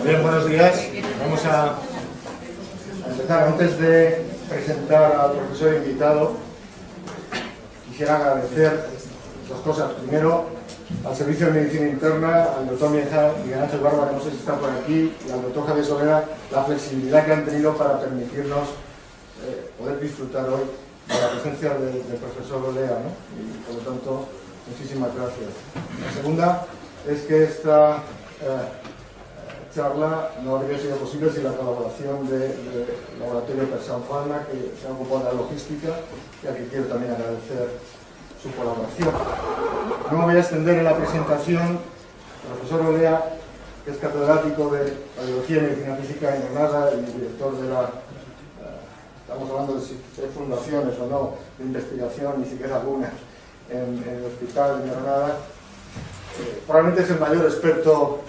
Bien, buenos días. Vamos a empezar. Antes de presentar al profesor invitado, quisiera agradecer dos cosas. Primero, al Servicio de Medicina Interna, al doctor Miguel Ángel Barba, que no sé si está por aquí, y al doctor Javier Solera, la flexibilidad que han tenido para permitirnos poder disfrutar hoy de la presencia del profesor Olea, ¿no? Y por lo tanto, muchísimas gracias. La segunda es que esta charla no habría sido posible sin la colaboración del laboratorio Persan Pharma, que se ha ocupado de la logística, y al que quiero también agradecer su colaboración. No me voy a extender en la presentación. El profesor Olea, que es catedrático de Radiología y Medicina Física en Granada y director de la... estamos hablando de si hay fundaciones o no de investigación, ni siquiera alguna, en el hospital de Granada. Probablemente es el mayor experto,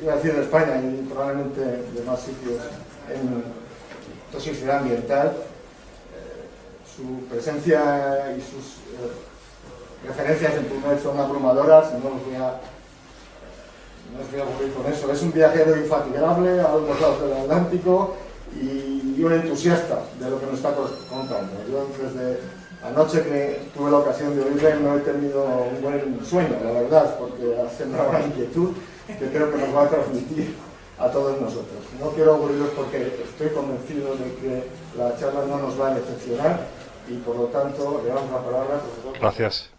iba a decir, de España y probablemente de más sitios, en toxicidad ambiental. Su presencia y sus referencias en PubMed son abrumadoras y no os voy a aburrir con eso. Es un viajero infatigable a los lados del Atlántico y un entusiasta de lo que nos está contando. Yo desde anoche que tuve la ocasión de oírle no he tenido un buen sueño, la verdad, porque ha sembrado una inquietud que creo que nos va a transmitir a todos nosotros. No quiero aburriros porque estoy convencido de que la charla no nos va a decepcionar y por lo tanto le damos la palabra al profesor. Gracias.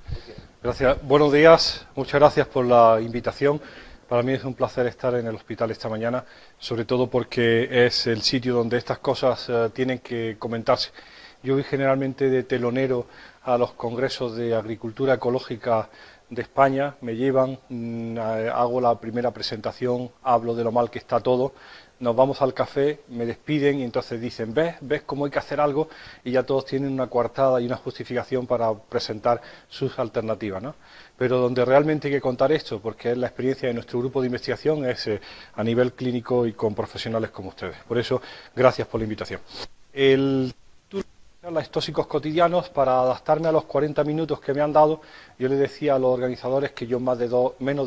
Gracias. Buenos días, muchas gracias por la invitación. Para mí es un placer estar en el hospital esta mañana, sobre todo porque es el sitio donde estas cosas tienen que comentarse. Yo voy generalmente de telonero a los congresos de agricultura ecológica de España, me llevan, hago la primera presentación, hablo de lo mal que está todo, nos vamos al café, me despiden y entonces dicen, ¿ves cómo hay que hacer algo? Y ya todos tienen una coartada y una justificación para presentar sus alternativas, ¿no? Pero donde realmente hay que contar esto, porque es la experiencia de nuestro grupo de investigación, es a nivel clínico y con profesionales como ustedes. Por eso, gracias por la invitación. Los tóxicos cotidianos, para adaptarme a los 40 minutos que me han dado, yo le decía a los organizadores que yo menos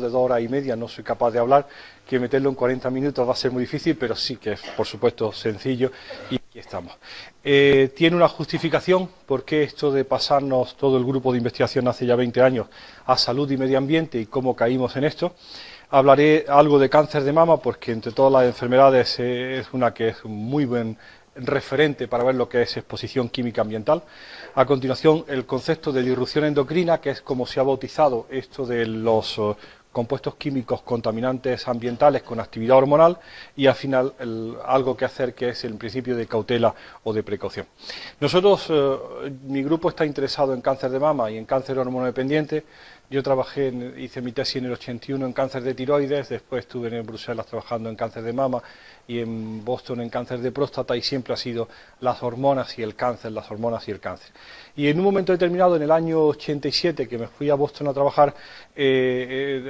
de 2 horas y media no soy capaz de hablar, que meterlo en 40 minutos va a ser muy difícil, pero sí que es, por supuesto, sencillo y aquí estamos. Tiene una justificación, porque esto de pasarnos todo el grupo de investigación hace ya 20 años a salud y medio ambiente y cómo caímos en esto. Hablaré algo de cáncer de mama, porque entre todas las enfermedades es una que es un muy buen referente para ver lo que es exposición química ambiental. A continuación, el concepto de disrupción endocrina, que es como se ha bautizado esto de los compuestos químicos contaminantes ambientales con actividad hormonal, y al final algo que hacer, que es el principio de cautela o de precaución. Nosotros, mi grupo está interesado en cáncer de mama y en cáncer hormonodependiente. Yo hice mi tesis en el 81 en cáncer de tiroides, después estuve en Bruselas trabajando en cáncer de mama y en Boston en cáncer de próstata, y siempre ha sido las hormonas y el cáncer, las hormonas y el cáncer. Y en un momento determinado, en el año 87, que me fui a Boston a trabajar,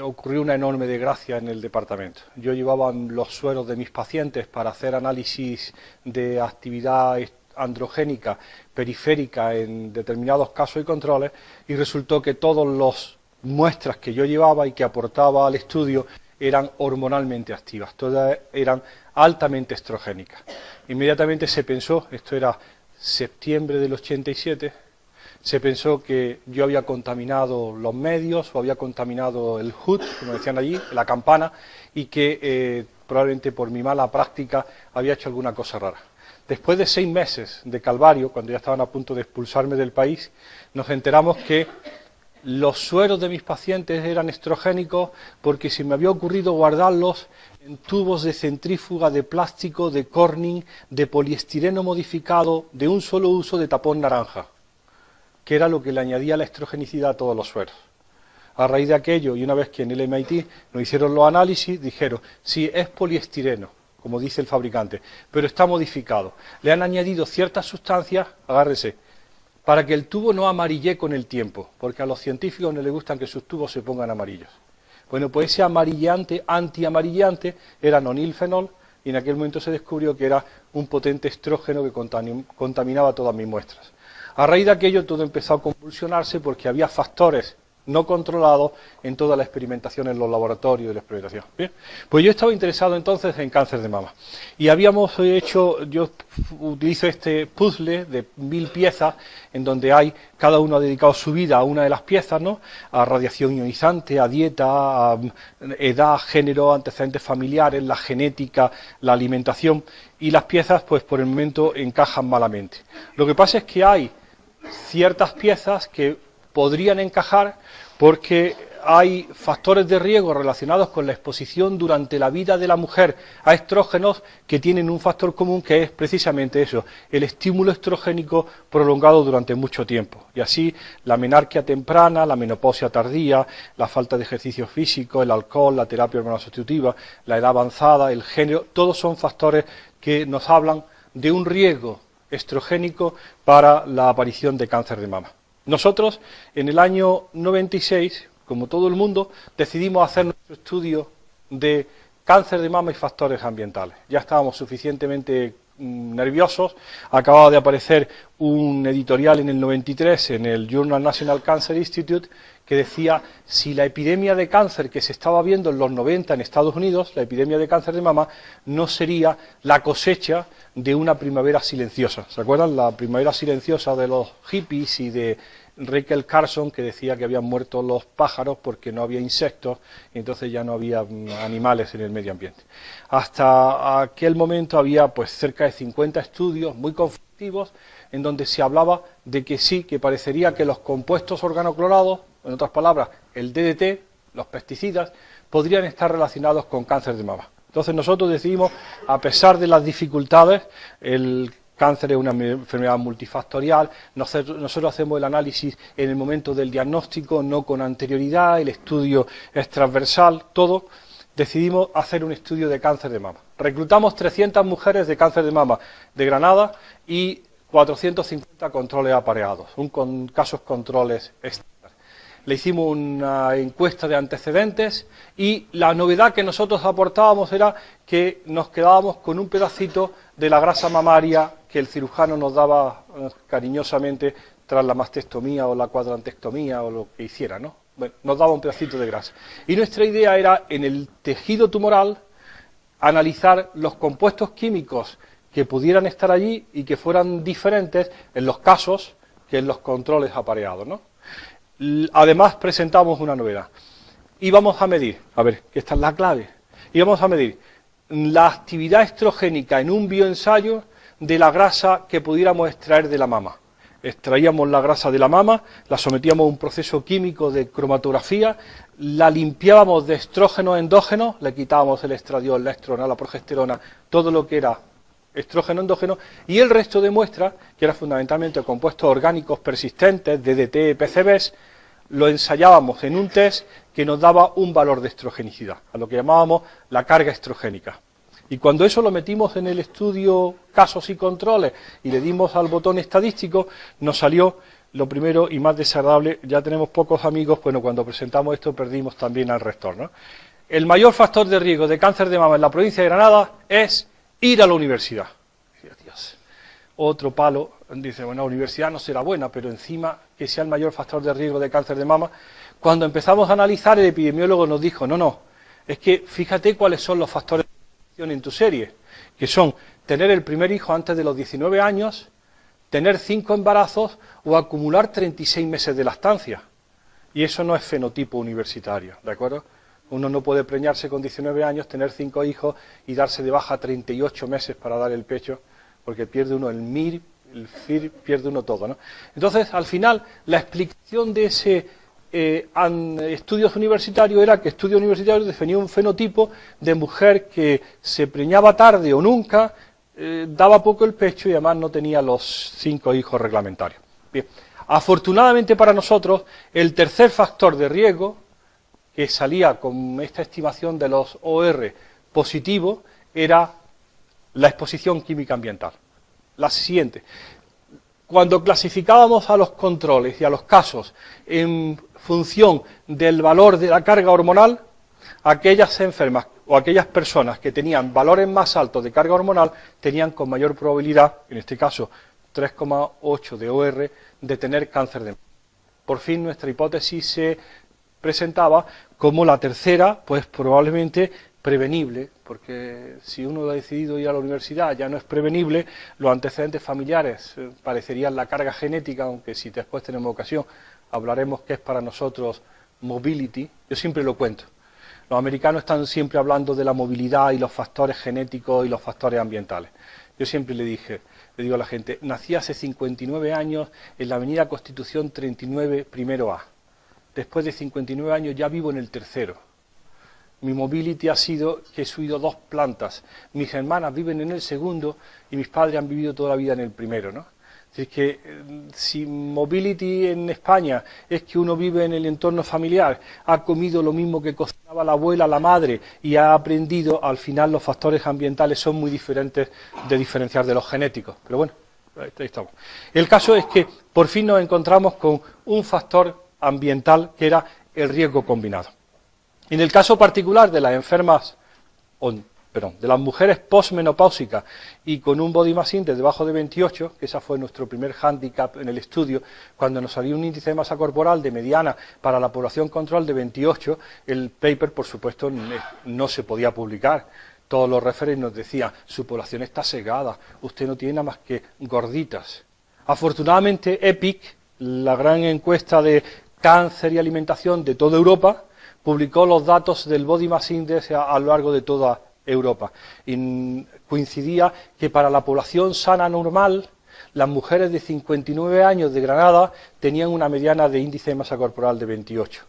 ocurrió una enorme desgracia en el departamento. Yo llevaba los sueros de mis pacientes para hacer análisis de actividad androgénica periférica en determinados casos y controles, y resultó que todas las muestras que yo llevaba y que aportaba al estudio eran hormonalmente activas, todas eran altamente estrogénicas. Inmediatamente se pensó, esto era septiembre del 87, se pensó que yo había contaminado los medios o había contaminado el HUD, como decían allí, la campana, y que probablemente por mi mala práctica había hecho alguna cosa rara. Después de 6 meses de calvario, cuando ya estaban a punto de expulsarme del país, nos enteramos que los sueros de mis pacientes eran estrogénicos porque se me había ocurrido guardarlos en tubos de centrífuga de plástico, de Corning, de poliestireno modificado, de un solo uso de tapón naranja, que era lo que le añadía la estrogenicidad a todos los sueros. A raíz de aquello, y una vez que en el MIT nos hicieron los análisis, dijeron, sí, es poliestireno, como dice el fabricante, pero está modificado. Le han añadido ciertas sustancias, agárrese, para que el tubo no amarille con el tiempo, porque a los científicos no les gustan que sus tubos se pongan amarillos. Bueno, pues ese amarillante, antiamarillante, era nonilfenol, y en aquel momento se descubrió que era un potente estrógeno que contaminaba todas mis muestras. A raíz de aquello todo empezó a convulsionarse porque había factores no controlados en toda la experimentación en los laboratorios de la experimentación. Bien, pues yo estaba interesado entonces en cáncer de mama y habíamos hecho, yo utilizo este puzzle de 1000 piezas en donde cada uno ha dedicado su vida a una de las piezas, ¿no? A radiación ionizante, a dieta, a edad, género, antecedentes familiares, la genética, la alimentación, y las piezas pues por el momento encajan malamente. Lo que pasa es que hay ciertas piezas que podrían encajar porque hay factores de riesgo relacionados con la exposición durante la vida de la mujer a estrógenos que tienen un factor común, que es precisamente eso, el estímulo estrogénico prolongado durante mucho tiempo. Y así la menarquia temprana, la menopausia tardía, la falta de ejercicio físico, el alcohol, la terapia hormonal sustitutiva, la edad avanzada, el género, todos son factores que nos hablan de un riesgo estrogénico para la aparición de cáncer de mama. Nosotros, en el año 96, como todo el mundo, decidimos hacer nuestro estudio de cáncer de mama y factores ambientales. Ya estábamos suficientemente nerviosos. Acababa de aparecer un editorial en el 93 en el Journal National Cancer Institute que decía si la epidemia de cáncer que se estaba viendo en los 90 en Estados Unidos, la epidemia de cáncer de mama, no sería la cosecha de una primavera silenciosa. ¿Se acuerdan? La primavera silenciosa de los hippies y de Rachel Carson, que decía que habían muerto los pájaros porque no había insectos y entonces ya no había animales en el medio ambiente. Hasta aquel momento había pues cerca de 50 estudios muy conflictivos en donde se hablaba de que sí, que parecería que los compuestos organoclorados, en otras palabras, el DDT, los pesticidas, podrían estar relacionados con cáncer de mama. Entonces nosotros decidimos, a pesar de las dificultades, el cáncer es una enfermedad multifactorial, nosotros hacemos el análisis en el momento del diagnóstico, no con anterioridad, el estudio es transversal, todo, decidimos hacer un estudio de cáncer de mama. Reclutamos 300 mujeres de cáncer de mama de Granada y 450 controles apareados, con casos controles estándar. Le hicimos una encuesta de antecedentes y la novedad que nosotros aportábamos era que nos quedábamos con un pedacito de la grasa mamaria que el cirujano nos daba cariñosamente tras la mastectomía o la cuadrantectomía o lo que hiciera, ¿no? Bueno, nos daba un pedacito de grasa. Y nuestra idea era, en el tejido tumoral, analizar los compuestos químicos que pudieran estar allí y que fueran diferentes en los casos que en los controles apareados, ¿no? Además presentamos una novedad. Íbamos a medir, a ver, que esta es la clave, íbamos a medir la actividad estrogénica en un bioensayo de la grasa que pudiéramos extraer de la mama. Extraíamos la grasa de la mama, la sometíamos a un proceso químico de cromatografía, la limpiábamos de estrógenos endógenos, le quitábamos el estradiol, la estrona, la progesterona, todo lo que era estrógeno endógeno, y el resto de muestras, que eran fundamentalmente compuestos orgánicos persistentes, DDT, PCBs, lo ensayábamos en un test que nos daba un valor de estrogenicidad, a lo que llamábamos la carga estrogénica. Y cuando eso lo metimos en el estudio casos y controles y le dimos al botón estadístico, nos salió lo primero y más desagradable. Ya tenemos pocos amigos, bueno, cuando presentamos esto perdimos también al rector, ¿no? El mayor factor de riesgo de cáncer de mama en la provincia de Granada es ir a la universidad. Dios, otro palo, dice, bueno, la universidad no será buena, pero encima que sea el mayor factor de riesgo de cáncer de mama. Cuando empezamos a analizar, el epidemiólogo nos dijo, no, es que fíjate cuáles son los factores en tu serie, que son tener el primer hijo antes de los 19 años, tener 5 embarazos o acumular 36 meses de lactancia. Y eso no es fenotipo universitario, ¿de acuerdo? Uno no puede preñarse con 19 años, tener 5 hijos y darse de baja 38 meses para dar el pecho, porque pierde uno el MIR, el FIR, pierde uno todo, ¿no? Entonces, al final, la explicación de ese estudios universitarios era que estudios universitarios definía un fenotipo de mujer que se preñaba tarde o nunca, daba poco el pecho y además no tenía los 5 hijos reglamentarios. Bien, afortunadamente para nosotros, el tercer factor de riesgo, que salía con esta estimación de los OR positivos, era la exposición química ambiental. La siguiente. Cuando clasificábamos a los controles y a los casos en función del valor de la carga hormonal, aquellas enfermas o aquellas personas que tenían valores más altos de carga hormonal tenían con mayor probabilidad, en este caso 3,8 de OR, de tener cáncer de mama. Por fin nuestra hipótesis se presentaba como la tercera, pues probablemente prevenible, porque si uno ha decidido ir a la universidad ya no es prevenible, los antecedentes familiares parecerían la carga genética, aunque si después tenemos ocasión hablaremos qué es para nosotros mobility, yo siempre lo cuento. Los americanos están siempre hablando de la movilidad y los factores genéticos y los factores ambientales. Yo siempre le digo a la gente, nací hace 59 años en la avenida Constitución 39, primero A. Después de 59 años ya vivo en el tercero. Mi mobility ha sido que he subido 2 plantas. Mis hermanas viven en el segundo y mis padres han vivido toda la vida en el primero, ¿no? Es que si mobility en España es que uno vive en el entorno familiar, ha comido lo mismo que cocinaba la abuela, la madre, y ha aprendido, al final los factores ambientales son muy diferentes de diferenciar de los genéticos. Pero bueno, ahí estamos. El caso es que por fin nos encontramos con un factor ambiental que era el riesgo combinado. En el caso particular de las enfermas, de las mujeres posmenopáusicas y con un body mass index debajo de 28, que ese fue nuestro primer hándicap en el estudio, cuando nos salió un índice de masa corporal de mediana para la población control de 28, el paper, por supuesto, no se podía publicar. Todos los referentes nos decían, su población está segada, usted no tiene nada más que gorditas. Afortunadamente, EPIC, la gran encuesta de cáncer y alimentación de toda Europa, publicó los datos del body mass index a lo largo de toda Europa. Y coincidía que para la población sana normal, las mujeres de 59 años de Granada tenían una mediana de índice de masa corporal de 28,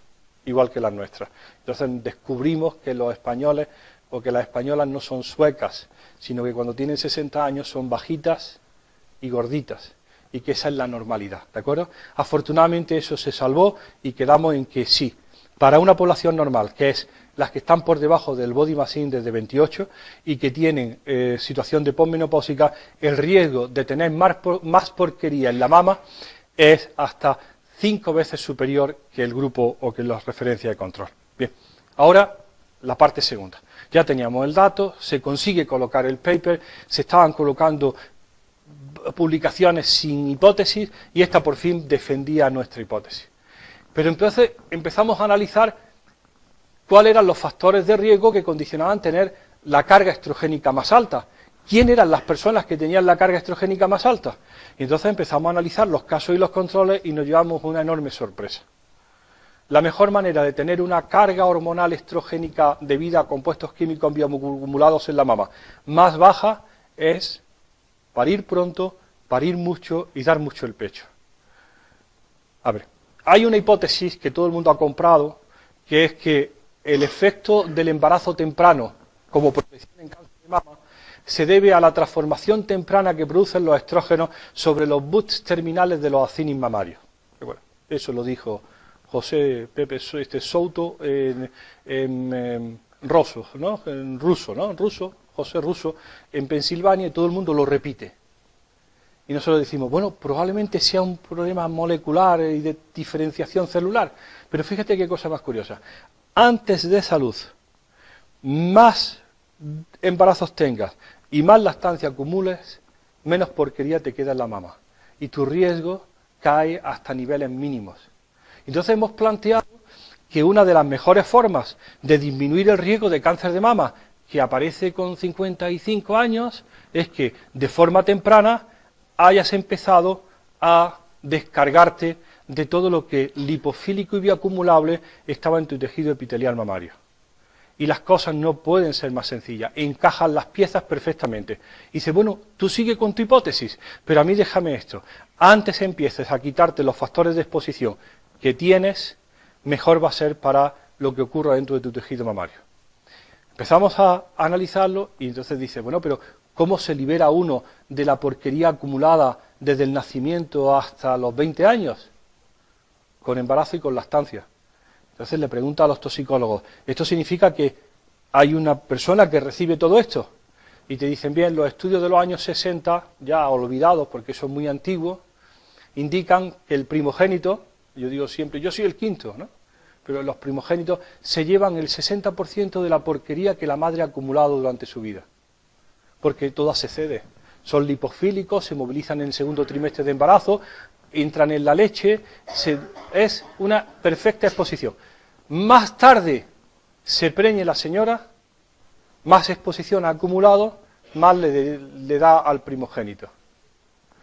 igual que las nuestras. Entonces descubrimos que los españoles o que las españolas no son suecas, sino que cuando tienen 60 años son bajitas y gorditas, y que esa es la normalidad, ¿de acuerdo? Afortunadamente eso se salvó y quedamos en que sí, para una población normal, que es las que están por debajo del body mass index de 28 y que tienen situación de posmenopáusica, el riesgo de tener más porquería en la mama es hasta 5 veces superior que el grupo o que las referencias de control. Bien, ahora la parte segunda. Ya teníamos el dato, se consigue colocar el paper, se estaban colocando publicaciones sin hipótesis y esta por fin defendía nuestra hipótesis. Pero entonces empezamos a analizar cuáles eran los factores de riesgo que condicionaban tener la carga estrogénica más alta. ¿Quién eran las personas que tenían la carga estrogénica más alta? Y entonces empezamos a analizar los casos y los controles y nos llevamos una enorme sorpresa. La mejor manera de tener una carga hormonal estrogénica debida a compuestos químicos bioacumulados en la mama más baja es parir pronto, parir mucho y dar mucho el pecho. A ver, hay una hipótesis que todo el mundo ha comprado, que es que el efecto del embarazo temprano como protección en cáncer de mama se debe a la transformación temprana que producen los estrógenos sobre los boots terminales de los acinis mamarios. Bueno, eso lo dijo José Pepe Souto en ruso, José Russo, en Pensilvania, y todo el mundo lo repite. Y nosotros decimos, bueno, probablemente sea un problema molecular y de diferenciación celular. Pero fíjate qué cosa más curiosa. Antes de salud, más embarazos tengas y más lactancia acumules, menos porquería te queda en la mama. Y tu riesgo cae hasta niveles mínimos. Entonces hemos planteado que una de las mejores formas de disminuir el riesgo de cáncer de mama, que aparece con 55 años, es que de forma temprana hayas empezado a descargarte de todo lo que lipofílico y bioacumulable estaba en tu tejido epitelial mamario. Y las cosas no pueden ser más sencillas, encajan las piezas perfectamente. Y dice, bueno, tú sigue con tu hipótesis, pero a mí déjame esto. Antes empieces a quitarte los factores de exposición que tienes, mejor va a ser para lo que ocurra dentro de tu tejido mamario. Empezamos a analizarlo y entonces dice, bueno, pero ¿cómo se libera uno de la porquería acumulada desde el nacimiento hasta los 20 años? Con embarazo y con lactancia. Entonces le pregunta a los toxicólogos, ¿esto significa que hay una persona que recibe todo esto? Y te dicen, bien, los estudios de los años 60, ya olvidados porque son muy antiguos, indican que el primogénito, yo digo siempre, yo soy el quinto, ¿no? Pero los primogénitos se llevan el 60% de la porquería que la madre ha acumulado durante su vida. Porque toda se cede. Son lipofílicos, se movilizan en el segundo trimestre de embarazo, entran en la leche, es una perfecta exposición. más tarde se preñe la señora, más exposición ha acumulado, más le da al primogénito.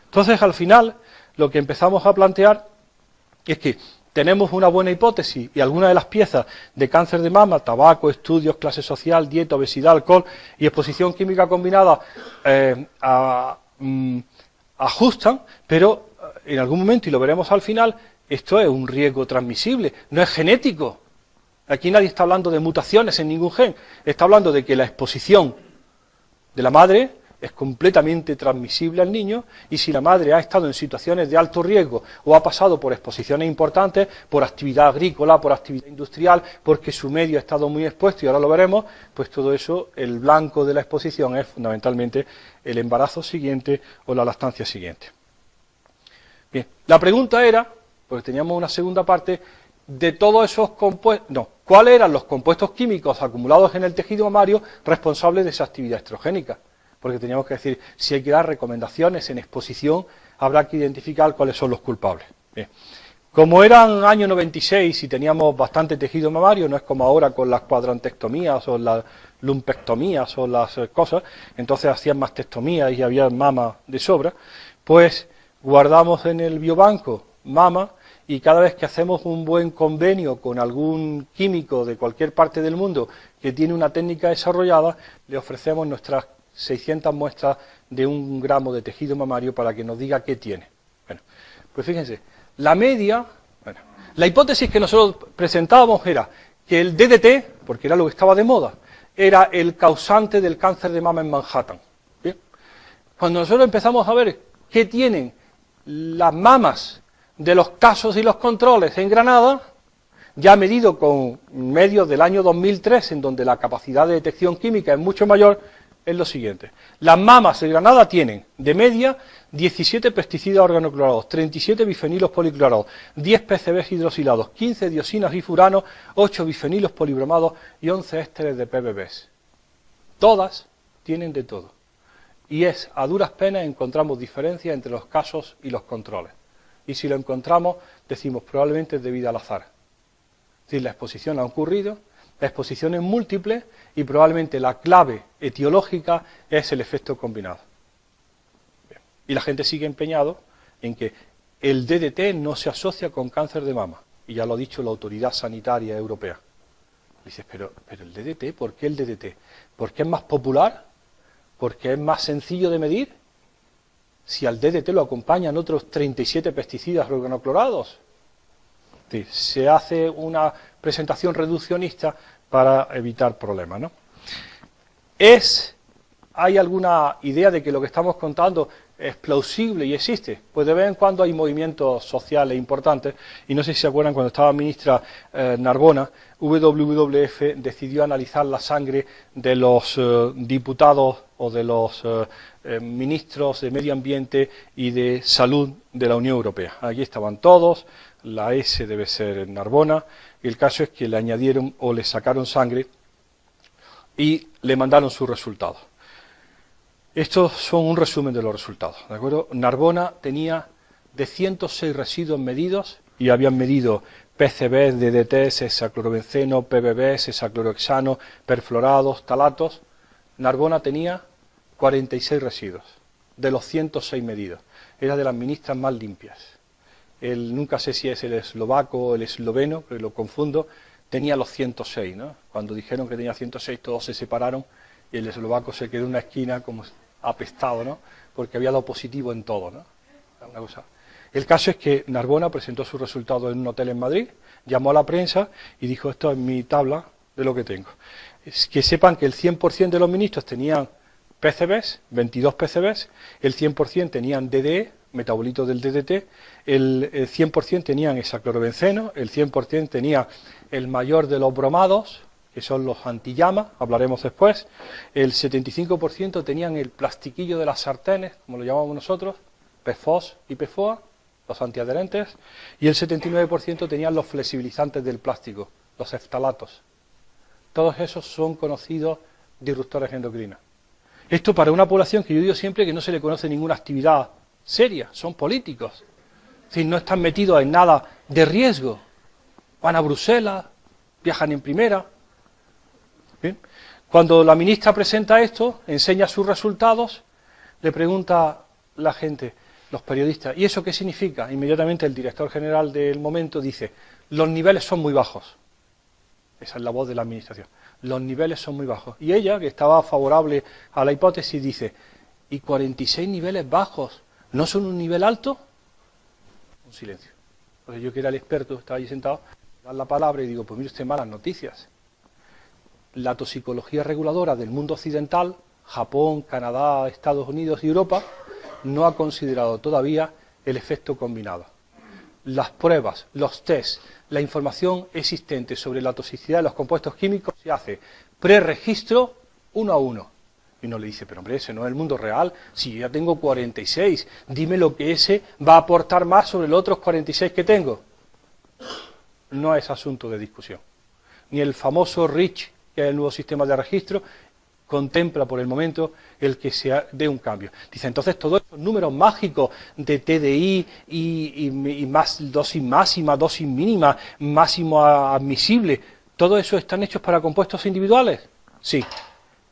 Entonces, al final, lo que empezamos a plantear es que tenemos una buena hipótesis y algunas de las piezas de cáncer de mama, tabaco, estudios, clase social, dieta, obesidad, alcohol y exposición química combinada ajustan, pero en algún momento, y lo veremos al final, esto es un riesgo transmisible, no es genético. Aquí nadie está hablando de mutaciones en ningún gen, está hablando de que la exposición de la madre es completamente transmisible al niño, y si la madre ha estado en situaciones de alto riesgo o ha pasado por exposiciones importantes, por actividad agrícola, por actividad industrial, porque su medio ha estado muy expuesto, y ahora lo veremos, pues todo eso, el blanco de la exposición es fundamentalmente el embarazo siguiente o la lactancia siguiente. Bien, la pregunta era, porque teníamos una segunda parte, de todos esos compuestos, no, ¿cuáles eran los compuestos químicos acumulados en el tejido mamario responsables de esa actividad estrogénica? Porque teníamos que decir, si hay que dar recomendaciones en exposición, habrá que identificar cuáles son los culpables. Bien. Como eran año 96 y teníamos bastante tejido mamario, no es como ahora con las cuadrantectomías o las lumpectomías o las cosas, entonces hacían mastectomías y había mama de sobra, pues guardamos en el biobanco mama, y cada vez que hacemos un buen convenio con algún químico de cualquier parte del mundo que tiene una técnica desarrollada, le ofrecemos nuestras 600 muestras de 1 gramo de tejido mamario para que nos diga qué tiene. Bueno, pues fíjense, la media, bueno, la hipótesis que nosotros presentábamos era que el DDT, porque era lo que estaba de moda, era el causante del cáncer de mama en Manhattan. ¿Bien? Cuando nosotros empezamos a ver qué tienen las mamas de los casos y los controles en Granada, ya medido con medios del año 2003, en donde la capacidad de detección química es mucho mayor, es lo siguiente. Las mamas de Granada tienen, de media, 17 pesticidas organoclorados, 37 bifenilos policlorados, 10 PCBs hidrosilados, 15 diosinas y furanos, 8 bifenilos polibromados y 11 ésteres de PBBs. Todas tienen de todo. Y a duras penas encontramos diferencias entre los casos y los controles. Y si lo encontramos, decimos probablemente es debido al azar. Es decir, la exposición ha ocurrido, la exposición es múltiple y probablemente la clave etiológica es el efecto combinado. Bien. Y la gente sigue empeñado en que el DDT no se asocia con cáncer de mama. Y ya lo ha dicho la Autoridad Sanitaria Europea. Dices, pero el DDT, ¿por qué el DDT? ¿Porque es más popular? ¿Porque es más sencillo de medir? Si al DDT lo acompañan otros 37 pesticidas organoclorados. Sí, se hace una presentación reduccionista para evitar problemas, ¿no? ¿Hay alguna idea de que lo que estamos contando es plausible y existe? Pues de vez en cuando hay movimientos sociales importantes, y no sé si se acuerdan cuando estaba ministra Narbona, WWF decidió analizar la sangre de los diputados o de los ministros de Medio Ambiente y de Salud de la Unión Europea. Aquí estaban todos, la S debe ser Narbona, y el caso es que le añadieron o le sacaron sangre y le mandaron sus resultados. Estos son un resumen de los resultados, ¿de acuerdo? Narbona tenía de 106 residuos medidos, y habían medido PCBs, DDTs, hexaclorobenceno, PBBs, hexaclorohexano, perfluorados, talatos. Narbona tenía 46 residuos, de los 106 medidos. Era de las ministras más limpias. Nunca sé si es el eslovaco o el esloveno, pero lo confundo, tenía los 106, ¿no? Cuando dijeron que tenía 106 todos se separaron y el eslovaco se quedó en una esquina como apestado, ¿no? Porque había dado positivo en todo, ¿no? Una cosa. El caso es que Narbona presentó sus resultados en un hotel en Madrid, llamó a la prensa y dijo, esto es mi tabla de lo que tengo. Es que sepan que el 100% de los ministros tenían PCBs, 22 PCBs, el 100% tenían DDE, metabolitos del DDT, el 100% tenían hexaclorobenceno, el 100% tenía el mayor de los bromados, que son los antillamas, hablaremos después, el 75% tenían el plastiquillo de las sartenes, como lo llamamos nosotros, PFOS y PFOA, los antiadherentes, y el 79% tenían los flexibilizantes del plástico, los eftalatos. Todos esos son conocidos disruptores endocrinos. Esto para una población que yo digo siempre que no se le conoce ninguna actividad seria, son políticos. Es decir, no están metidos en nada de riesgo. Van a Bruselas, viajan en primera. ¿Bien? Cuando la ministra presenta esto, enseña sus resultados, le pregunta la gente, los periodistas, ¿y eso qué significa? Inmediatamente el director general del momento dice, los niveles son muy bajos. Esa es la voz de la administración. Los niveles son muy bajos. Y ella, que estaba favorable a la hipótesis, dice, ¿y 46 niveles bajos no son un nivel alto? Un silencio. Entonces yo, que era el experto, estaba allí sentado, dar la palabra y digo, pues mire usted, malas noticias. La toxicología reguladora del mundo occidental, Japón, Canadá, Estados Unidos y Europa, no ha considerado todavía el efecto combinado. Las pruebas, los tests, la información existente sobre la toxicidad de los compuestos químicos se hace preregistro 1 a 1. Y uno le dice, pero hombre, ese no es el mundo real, si yo ya tengo 46, dime lo que ese va a aportar más sobre los otros 46 que tengo. No es asunto de discusión. Ni el famoso REACH, que es el nuevo sistema de registro, contempla por el momento el que se dé un cambio. Dice, entonces todos estos números mágicos de TDI y más dosis máxima, dosis mínima, máximo admisible, ¿todo eso están hechos para compuestos individuales? Sí,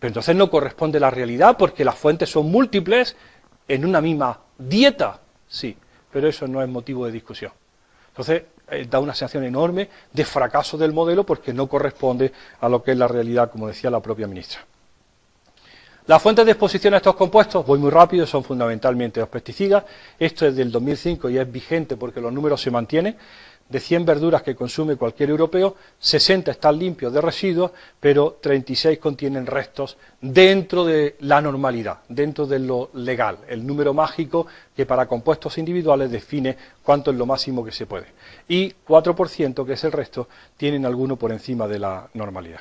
pero entonces no corresponde a la realidad porque las fuentes son múltiples en una misma dieta. Sí, pero eso no es motivo de discusión. Entonces da una sensación enorme de fracaso del modelo porque no corresponde a lo que es la realidad, como decía la propia ministra. Las fuentes de exposición a estos compuestos, voy muy rápido, son fundamentalmente los pesticidas. Esto es del 2005 y es vigente porque los números se mantienen. De 100 verduras que consume cualquier europeo, 60 están limpios de residuos, pero 36 contienen restos dentro de la normalidad, dentro de lo legal, el número mágico que para compuestos individuales define cuánto es lo máximo que se puede. Y 4%, que es el resto, tienen alguno por encima de la normalidad.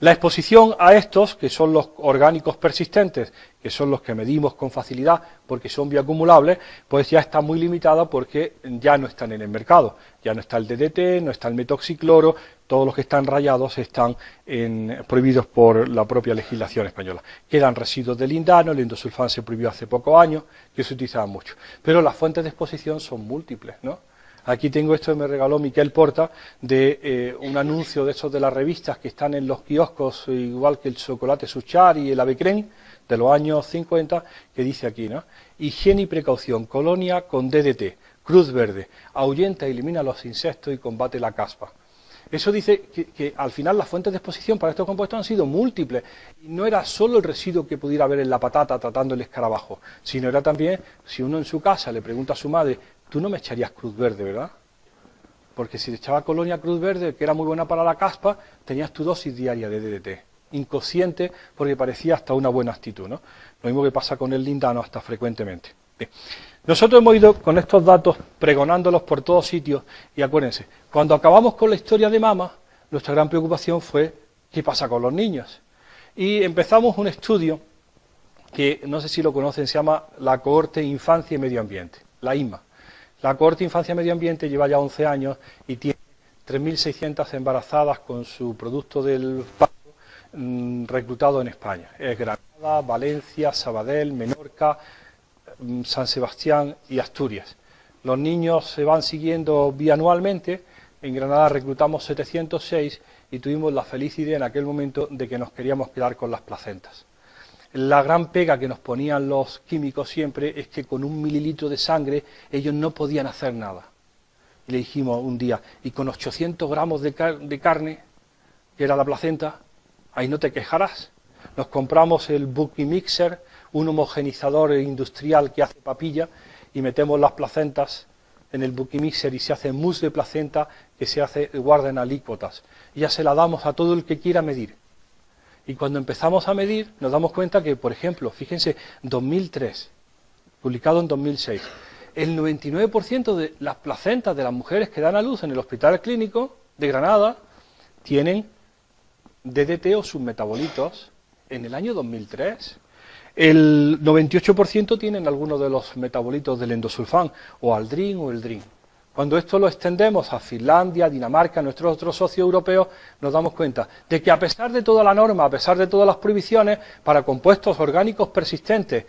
La exposición a estos, que son los orgánicos persistentes, que son los que medimos con facilidad porque son bioacumulables, pues ya está muy limitada porque ya no están en el mercado. Ya no está el DDT, no está el metoxicloro, todos los que están rayados están prohibidos por la propia legislación española. Quedan residuos de lindano, el endosulfán se prohibió hace pocos años, que se utilizaba mucho. Pero las fuentes de exposición son múltiples, ¿no? Aquí tengo esto que me regaló Miquel Porta, de un anuncio de esos de las revistas que están en los kioscos, igual que el chocolate Suchar y el Avecren, de los años 50, que dice aquí, ¿no? Higiene y precaución, colonia con DDT, cruz verde, ahuyenta y elimina los insectos y combate la caspa. Eso dice que al final las fuentes de exposición para estos compuestos han sido múltiples. Y no era solo el residuo que pudiera haber en la patata tratando el escarabajo, sino era también, si uno en su casa le pregunta a su madre, tú no me echarías cruz verde, ¿verdad? Porque si te echaba colonia cruz verde, que era muy buena para la caspa, tenías tu dosis diaria de DDT. Inconsciente, porque parecía hasta una buena actitud, ¿no? Lo mismo que pasa con el lindano hasta frecuentemente. Bien. Nosotros hemos ido con estos datos pregonándolos por todos sitios y acuérdense, cuando acabamos con la historia de mama, nuestra gran preocupación fue ¿qué pasa con los niños? Y empezamos un estudio que no sé si lo conocen, se llama la Cohorte Infancia y Medio Ambiente, la INMA. La Cohorte Infancia y Medio Ambiente lleva ya 11 años y tiene 3.600 embarazadas con su producto del parto reclutado en España. Es Granada, Valencia, Sabadell, Menorca, San Sebastián y Asturias. Los niños se van siguiendo bianualmente. En Granada reclutamos 706 y tuvimos la feliz idea en aquel momento de que nos queríamos quedar con las placentas. La gran pega que nos ponían los químicos siempre es que con 1 mililitro de sangre ellos no podían hacer nada. Y le dijimos un día, y con 800 gramos de carne, que era la placenta, ahí no te quejarás. Nos compramos el Bucky Mixer, un homogenizador industrial que hace papilla, y metemos las placentas en el Bucky Mixer y se hace mousse de placenta que se guarda en alícuotas. Y ya se la damos a todo el que quiera medir. Y cuando empezamos a medir, nos damos cuenta que, por ejemplo, fíjense, 2003, publicado en 2006, el 99% de las placentas de las mujeres que dan a luz en el Hospital Clínico de Granada tienen DDT o sus metabolitos en el año 2003. El 98% tienen algunos de los metabolitos del endosulfán, o Aldrin o Eldrin. Cuando esto lo extendemos a Finlandia, Dinamarca, nuestros otros socios europeos, nos damos cuenta de que a pesar de toda la norma, a pesar de todas las prohibiciones, para compuestos orgánicos persistentes,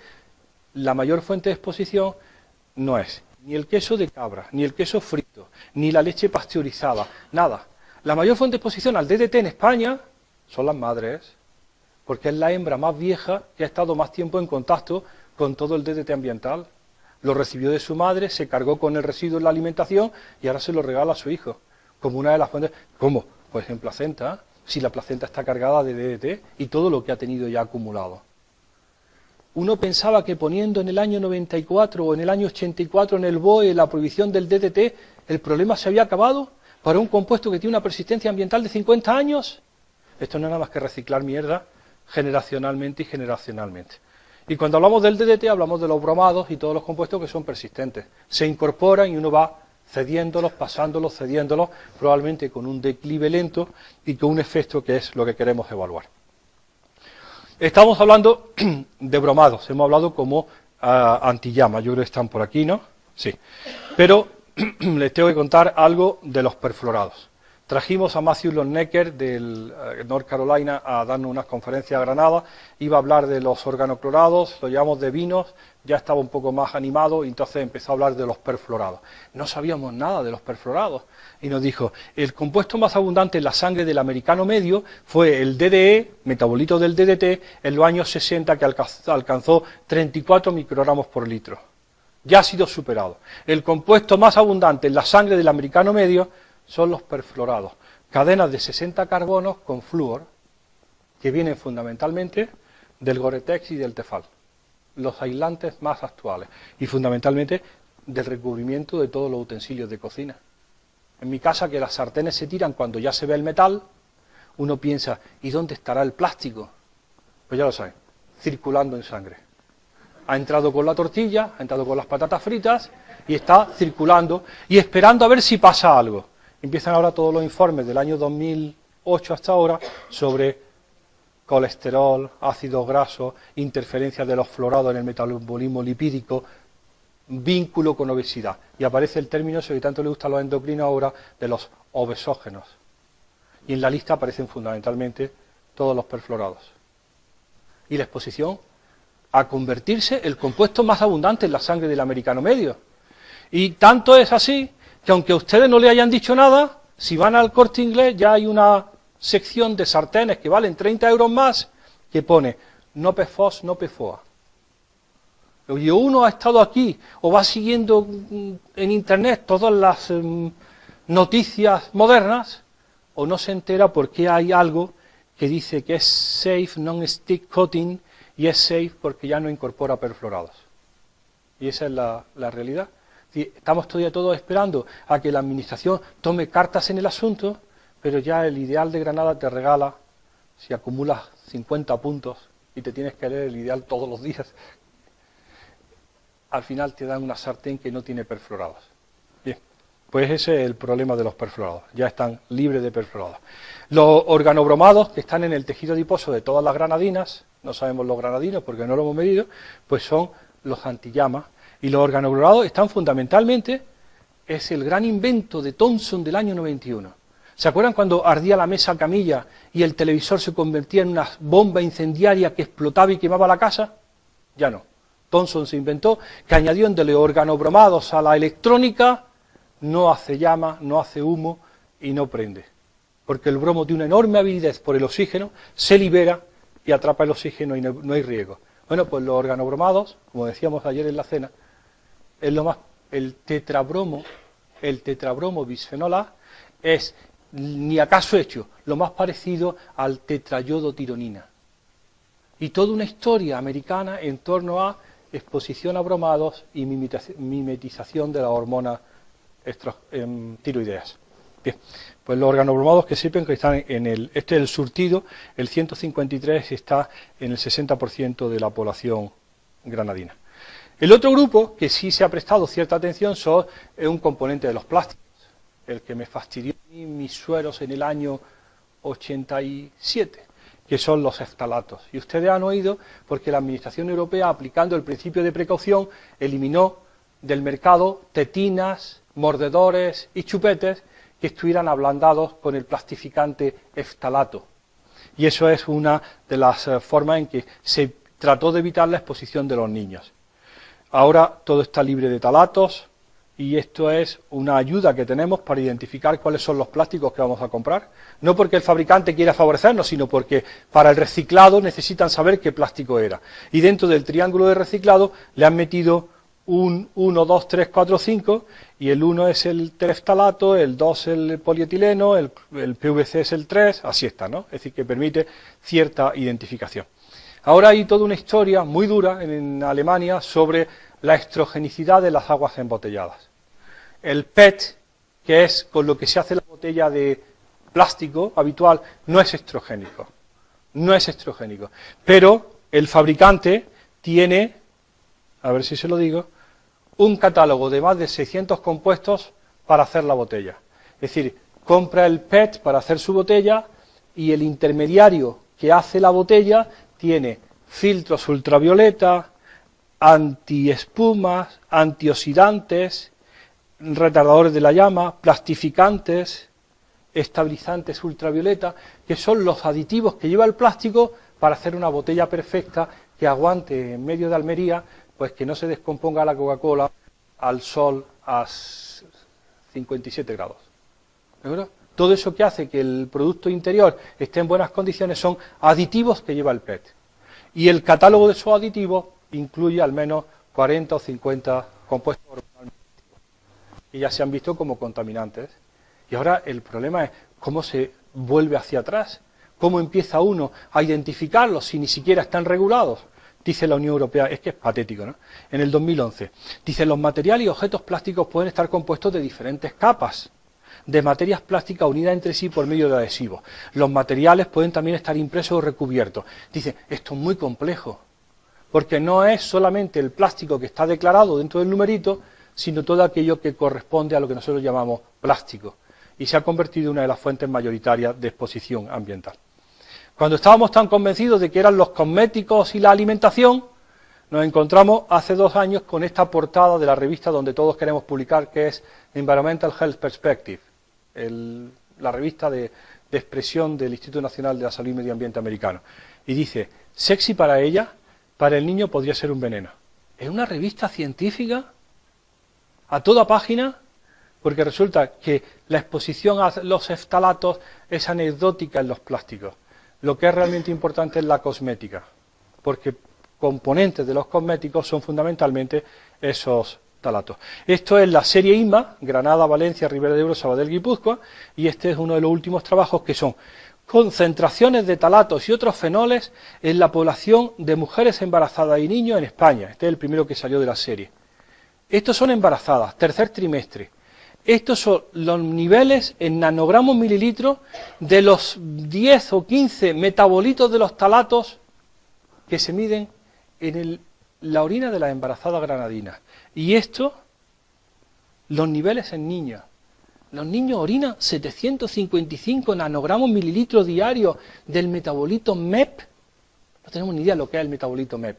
la mayor fuente de exposición no es ni el queso de cabra, ni el queso frito, ni la leche pasteurizada, nada. La mayor fuente de exposición al DDT en España son las madres, porque es la hembra más vieja que ha estado más tiempo en contacto con todo el DDT ambiental. Lo recibió de su madre, se cargó con el residuo en la alimentación y ahora se lo regala a su hijo, como una de las fuentes. ¿Cómo? Pues en placenta, si la placenta está cargada de DDT y todo lo que ha tenido ya acumulado. Uno pensaba que poniendo en el año 94 o en el año 84 en el BOE la prohibición del DDT, el problema se había acabado para un compuesto que tiene una persistencia ambiental de 50 años. Esto no es nada más que reciclar mierda generacionalmente y generacionalmente. Y cuando hablamos del DDT hablamos de los bromados y todos los compuestos que son persistentes. Se incorporan y uno va cediéndolos, pasándolos, cediéndolos, probablemente con un declive lento y con un efecto que es lo que queremos evaluar. Estamos hablando de bromados, hemos hablado como antillama, yo creo que están por aquí, ¿no? Sí. Pero les tengo que contar algo de los perfluorados. Trajimos a Matthew Lonnecker del North Carolina a darnos unas conferencias a Granada, iba a hablar de los organoclorados, lo llevamos de vinos, ya estaba un poco más animado y entonces empezó a hablar de los perfluorados. No sabíamos nada de los perfluorados y nos dijo, el compuesto más abundante en la sangre del americano medio fue el DDE, metabolito del DDT, en los años 60 que alcanzó 34 microgramos por litro. Ya ha sido superado. El compuesto más abundante en la sangre del americano medio son los perfluorados, cadenas de 60 carbonos con flúor, que vienen fundamentalmente del Gore-Tex y del Tefal, los aislantes más actuales, y fundamentalmente del recubrimiento de todos los utensilios de cocina. En mi casa, que las sartenes se tiran cuando ya se ve el metal, uno piensa, ¿y dónde estará el plástico? Pues ya lo saben, circulando en sangre. Ha entrado con la tortilla, ha entrado con las patatas fritas, y está circulando, y esperando a ver si pasa algo. Empiezan ahora todos los informes del año 2008 hasta ahora sobre colesterol, ácidos grasos, interferencias de los fluorados en el metabolismo lipídico, vínculo con obesidad. Y aparece el término, ese que tanto le gusta a los endocrinos ahora, de los obesógenos. Y en la lista aparecen fundamentalmente todos los perfluorados. Y la exposición a convertirse el compuesto más abundante en la sangre del americano medio. Y tanto es así que aunque a ustedes no le hayan dicho nada, si van al Corte Inglés ya hay una sección de sartenes que valen 30 euros más que pone no PFOS, no PFOA. Y uno ha estado aquí o va siguiendo en internet todas las noticias modernas o no se entera porque hay algo que dice que es safe non-stick coating y es safe porque ya no incorpora perfluorados. Y esa es la realidad. Estamos todavía todos esperando a que la administración tome cartas en el asunto, pero ya el Ideal de Granada te regala, si acumulas 50 puntos y te tienes que leer el Ideal todos los días, al final te dan una sartén que no tiene perfluorados. Bien, pues ese es el problema de los perfluorados, ya están libres de perfluorados. Los organobromados que están en el tejido adiposo de todas las granadinas, no sabemos los granadinos porque no lo hemos medido, pues son los antillamas. Y los organobromados están fundamentalmente, es el gran invento de Thomson del año 91. ¿Se acuerdan cuando ardía la mesa camilla y el televisor se convertía en una bomba incendiaria que explotaba y quemaba la casa? Ya no. Thomson se inventó que añadiéndole organobromados a la electrónica, no hace llama, no hace humo y no prende. Porque el bromo tiene una enorme habilidad por el oxígeno, se libera y atrapa el oxígeno y no hay riesgo. Bueno, pues los organobromados, como decíamos ayer en la cena, es lo más, el tetrabromo bisfenol A es ni acaso hecho lo más parecido al tetrayodotironina. Y toda una historia americana en torno a exposición a bromados y mimetización de las hormonas tiroideas. Bien, pues los organobromados que sepan que están en este es el surtido, el 153 está en el 60% de la población granadina. El otro grupo, que sí se ha prestado cierta atención, es un componente de los plásticos, el que me fastidió mis sueros en el año 87, que son los eftalatos. Y ustedes han oído porque la Administración Europea, aplicando el principio de precaución, eliminó del mercado tetinas, mordedores y chupetes que estuvieran ablandados con el plastificante eftalato. Y eso es una de las formas en que se trató de evitar la exposición de los niños. Ahora todo está libre de talatos, y esto es una ayuda que tenemos para identificar cuáles son los plásticos que vamos a comprar, no porque el fabricante quiera favorecernos, sino porque para el reciclado necesitan saber qué plástico era. Y dentro del triángulo de reciclado le han metido un 1, 2, 3, 4, 5, y el 1 es el tereftalato, el 2 el polietileno, el PVC es el 3, así está, ¿no? Es decir, que permite cierta identificación. Ahora hay toda una historia muy dura en Alemania sobre la estrogenicidad de las aguas embotelladas. El PET, que es con lo que se hace la botella de plástico habitual, no es estrogénico. No es estrogénico. Pero el fabricante tiene, a ver si se lo digo, un catálogo de más de 600 compuestos para hacer la botella. Es decir, compra el PET para hacer su botella y el intermediario que hace la botella tiene filtros ultravioleta, antiespumas, antioxidantes, retardadores de la llama, plastificantes, estabilizantes ultravioleta, que son los aditivos que lleva el plástico para hacer una botella perfecta que aguante en medio de Almería, pues que no se descomponga la Coca-Cola al sol a 57 grados. ¿De acuerdo? Todo eso que hace que el producto interior esté en buenas condiciones son aditivos que lleva el PET. Y el catálogo de esos aditivos incluye al menos 40 o 50 compuestos orgánicos que ya se han visto como contaminantes. Y ahora el problema es cómo se vuelve hacia atrás, cómo empieza uno a identificarlos si ni siquiera están regulados. Dice la Unión Europea, es que es patético, ¿no? En el 2011, dice, los materiales y objetos plásticos pueden estar compuestos de diferentes capas de materias plásticas unidas entre sí por medio de adhesivos. Los materiales pueden también estar impresos o recubiertos. Dice, esto es muy complejo, porque no es solamente el plástico que está declarado dentro del numerito, sino todo aquello que corresponde a lo que nosotros llamamos plástico, y se ha convertido en una de las fuentes mayoritarias de exposición ambiental. Cuando estábamos tan convencidos de que eran los cosméticos y la alimentación, nos encontramos hace 2 años con esta portada de la revista donde todos queremos publicar, que es Environmental Health Perspective, la revista de expresión del Instituto Nacional de la Salud y Medio Ambiente americano. Y dice, sexy para ella, para el niño podría ser un veneno. Es una revista científica a toda página, porque resulta que la exposición a los eftalatos es anecdótica en los plásticos. Lo que es realmente importante es la cosmética, porque componentes de los cosméticos son fundamentalmente esos talatos. Esto es la serie INMA, Granada, Valencia, Ribera de Ebro, Sabadell, Guipúzcoa, y este es uno de los últimos trabajos que son concentraciones de talatos y otros fenoles en la población de mujeres embarazadas y niños en España. Este es el primero que salió de la serie. Estos son embarazadas, tercer trimestre. Estos son los niveles en nanogramos mililitros de los 10 o 15 metabolitos de los talatos que se miden en la orina de las embarazadas granadinas. Y esto, los niveles en niños. Los niños orinan 755 nanogramos mililitros diarios del metabolito MEP. No tenemos ni idea de lo que es el metabolito MEP.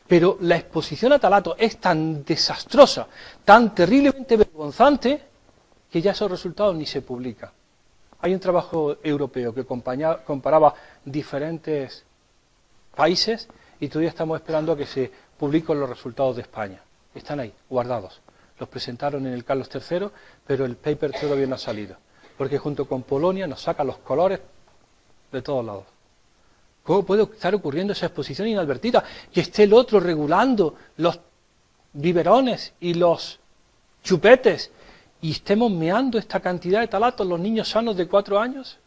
Pero la exposición a talatos es tan desastrosa, tan terriblemente vergonzante, que ya esos resultados ni se publican. Hay un trabajo europeo que comparaba diferentes países y todavía estamos esperando a que se publiquen los resultados de España. Están ahí, guardados. Los presentaron en el Carlos III, pero el paper todavía no ha salido, porque junto con Polonia nos saca los colores de todos lados. ¿Cómo puede estar ocurriendo esa exposición inadvertida? Que esté el otro regulando los biberones y los chupetes y estemos meando esta cantidad de talatos los niños sanos de 4 años.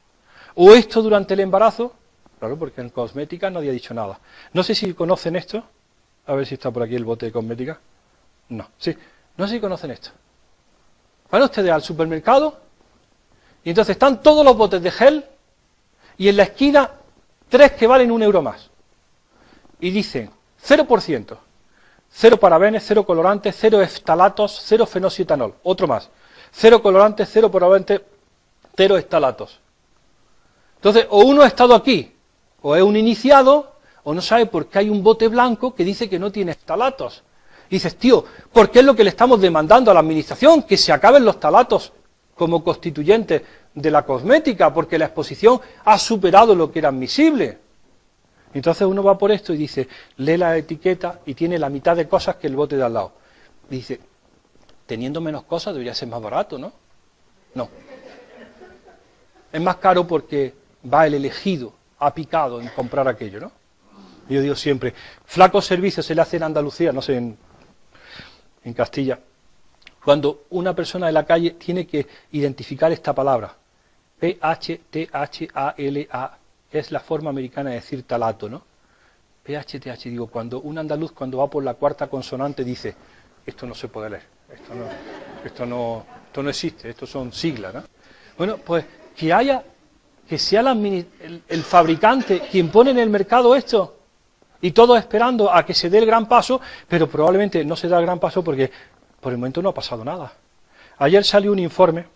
¿O esto durante el embarazo? Claro, porque en cosmética nadie ha dicho nada. No sé si conocen esto. A ver si está por aquí el bote de cosmética. No, sí. No sé si conocen esto. Van ustedes al supermercado y entonces están todos los botes de gel y en la esquina 3 que valen 1 euro más. Y dicen 0%, 0 parabenes, 0 colorantes, 0 eftalatos, 0 fenoxietanol. Otro más. 0 colorantes, 0 parabenes, 0 eftalatos. Entonces, o uno ha estado aquí, o es un iniciado, o no sabe por qué hay un bote blanco que dice que no tiene eftalatos. Y dices, tío, ¿por qué es lo que le estamos demandando a la administración? Que se acaben los talatos como constituyentes de la cosmética, porque la exposición ha superado lo que era admisible. Entonces uno va por esto y dice, lee la etiqueta y tiene la mitad de cosas que el bote de al lado. Y dice, teniendo menos cosas debería ser más barato, ¿no? No. Es más caro porque va el elegido, ha picado en comprar aquello, ¿no? Yo digo siempre, flaco servicio se le hace en Andalucía, no sé, en Castilla, cuando una persona de la calle tiene que identificar esta palabra, P-H-T-H-A-L-A, que es la forma americana de decir talato, ¿no? P-H-T-H, digo, cuando un andaluz cuando va por la cuarta consonante dice, esto no se puede leer, esto no existe, esto son siglas, ¿no? Bueno, pues que sea el fabricante quien pone en el mercado esto, y todos esperando a que se dé el gran paso, pero probablemente no se da el gran paso porque por el momento no ha pasado nada. Ayer salió un informe,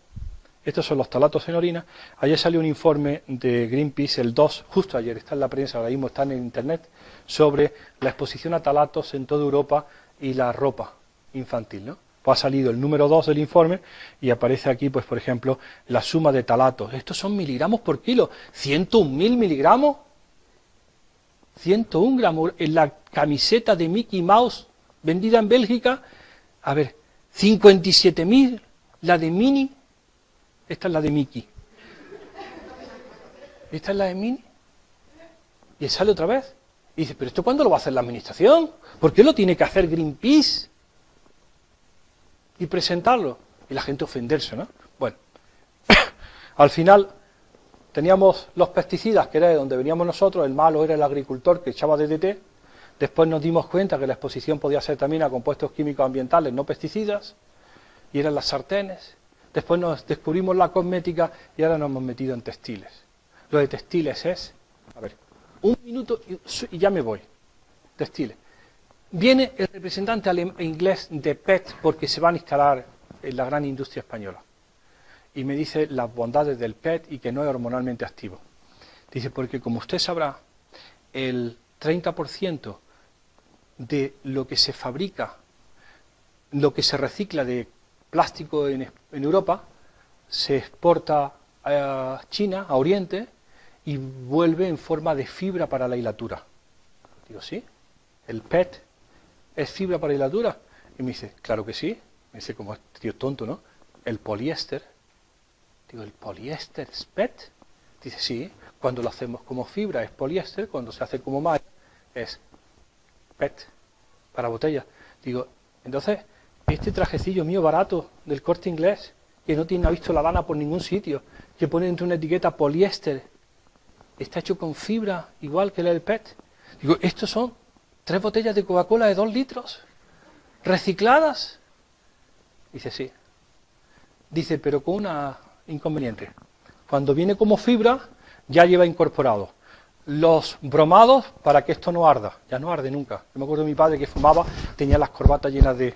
estos son los talatos en orina, ayer salió un informe de Greenpeace, el 2, justo ayer, está en la prensa, ahora mismo está en internet, sobre la exposición a talatos en toda Europa y la ropa infantil, ¿no? Pues ha salido el número 2 del informe y aparece aquí, pues por ejemplo, la suma de talatos. Estos son miligramos por kilo, 101.000 miligramos. 101 gramos en la camiseta de Mickey Mouse vendida en Bélgica, a ver, 57.000 la de Minnie, esta es la de Mickey, esta es la de Minnie, y sale otra vez, y dice, pero ¿esto cuándo lo va a hacer la administración? ¿Por qué lo tiene que hacer Greenpeace? Y presentarlo, y la gente ofenderse, ¿no? Bueno, al final teníamos los pesticidas, que era de donde veníamos nosotros, el malo era el agricultor que echaba DDT, después nos dimos cuenta que la exposición podía ser también a compuestos químicos ambientales, no pesticidas, y eran las sartenes, después nos descubrimos la cosmética y ahora nos hemos metido en textiles. Lo de textiles es, a ver, un minuto y ya me voy, textiles. Viene el representante inglés de PET porque se van a instalar en la gran industria española. Y me dice las bondades del PET y que no es hormonalmente activo. Dice, porque como usted sabrá, el 30% de lo que se fabrica, lo que se recicla de plástico en Europa, se exporta a China, a Oriente, y vuelve en forma de fibra para la hilatura. Digo, ¿sí? ¿El PET es fibra para hilatura? Y me dice, claro que sí. Me dice, como tío tonto, ¿no? El poliéster. Digo, ¿el poliéster es PET? Dice, sí, cuando lo hacemos como fibra es poliéster, cuando se hace como malla es PET, para botella. Digo, entonces, este trajecillo mío barato del Corte Inglés, que no ha visto la lana por ningún sitio, que pone dentro una etiqueta poliéster, está hecho con fibra igual que el PET. Digo, estos son 3 botellas de Coca-Cola de 2 litros, recicladas. Dice, sí. Dice, pero con una inconveniente. Cuando viene como fibra, ya lleva incorporado los bromados para que esto no arda. Ya no arde nunca. Yo me acuerdo de mi padre que fumaba, tenía las corbatas llenas de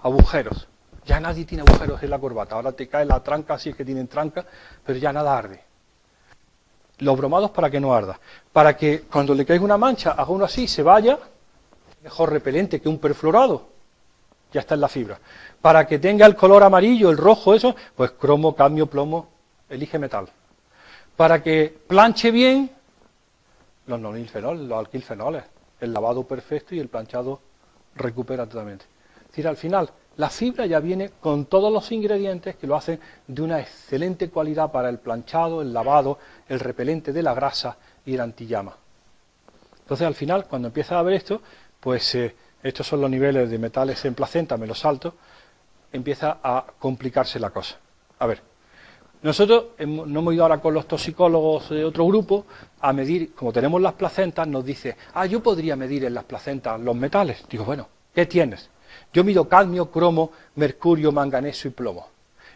agujeros. Ya nadie tiene agujeros en la corbata. Ahora te cae la tranca, si es que tienen tranca, pero ya nada arde. Los bromados para que no arda. Para que cuando le caiga una mancha, haga uno así, se vaya, mejor repelente que un perfluorado. Ya está en la fibra. Para que tenga el color amarillo, el rojo, eso, pues cromo, cadmio, plomo, elige metal. Para que planche bien, los nonilfenoles, los alquilfenoles, el lavado perfecto y el planchado recupera totalmente. Es decir, al final, la fibra ya viene con todos los ingredientes que lo hacen de una excelente calidad para el planchado, el lavado, el repelente de la grasa y el antillama. Entonces, al final, cuando empieza a ver esto, pues estos son los niveles de metales en placenta, me los salto, empieza a complicarse la cosa. A ver, nosotros no hemos ido ahora con los toxicólogos de otro grupo a medir, como tenemos las placentas, nos dice, yo podría medir en las placentas los metales. Digo, bueno, ¿qué tienes? Yo mido cadmio, cromo, mercurio, manganeso y plomo.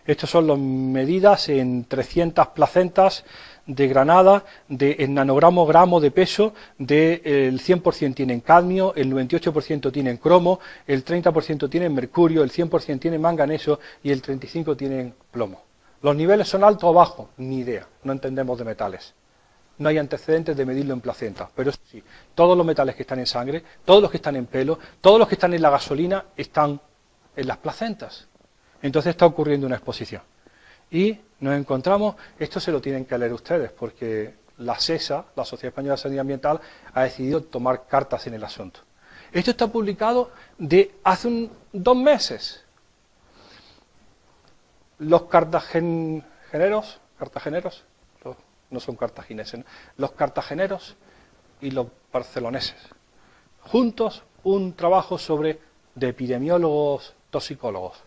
Estas son las medidas en 300 placentas de Granada, en nanogramo gramo de peso, el 100% tienen cadmio, el 98% tienen cromo, el 30% tienen mercurio, el 100% tienen manganeso y el 35% tienen plomo. ¿Los niveles son altos o bajos? Ni idea, no entendemos de metales. No hay antecedentes de medirlo en placenta, pero sí, todos los metales que están en sangre, todos los que están en pelo, todos los que están en la gasolina están en las placentas. Entonces está ocurriendo una exposición. Y nos encontramos, esto se lo tienen que leer ustedes, porque la SESA, la Sociedad Española de Sanidad Ambiental, ha decidido tomar cartas en el asunto. Esto está publicado de hace 2 meses. los cartageneros, no son cartagineses, ¿no? Los cartageneros y los barceloneses. Juntos un trabajo de epidemiólogos toxicólogos.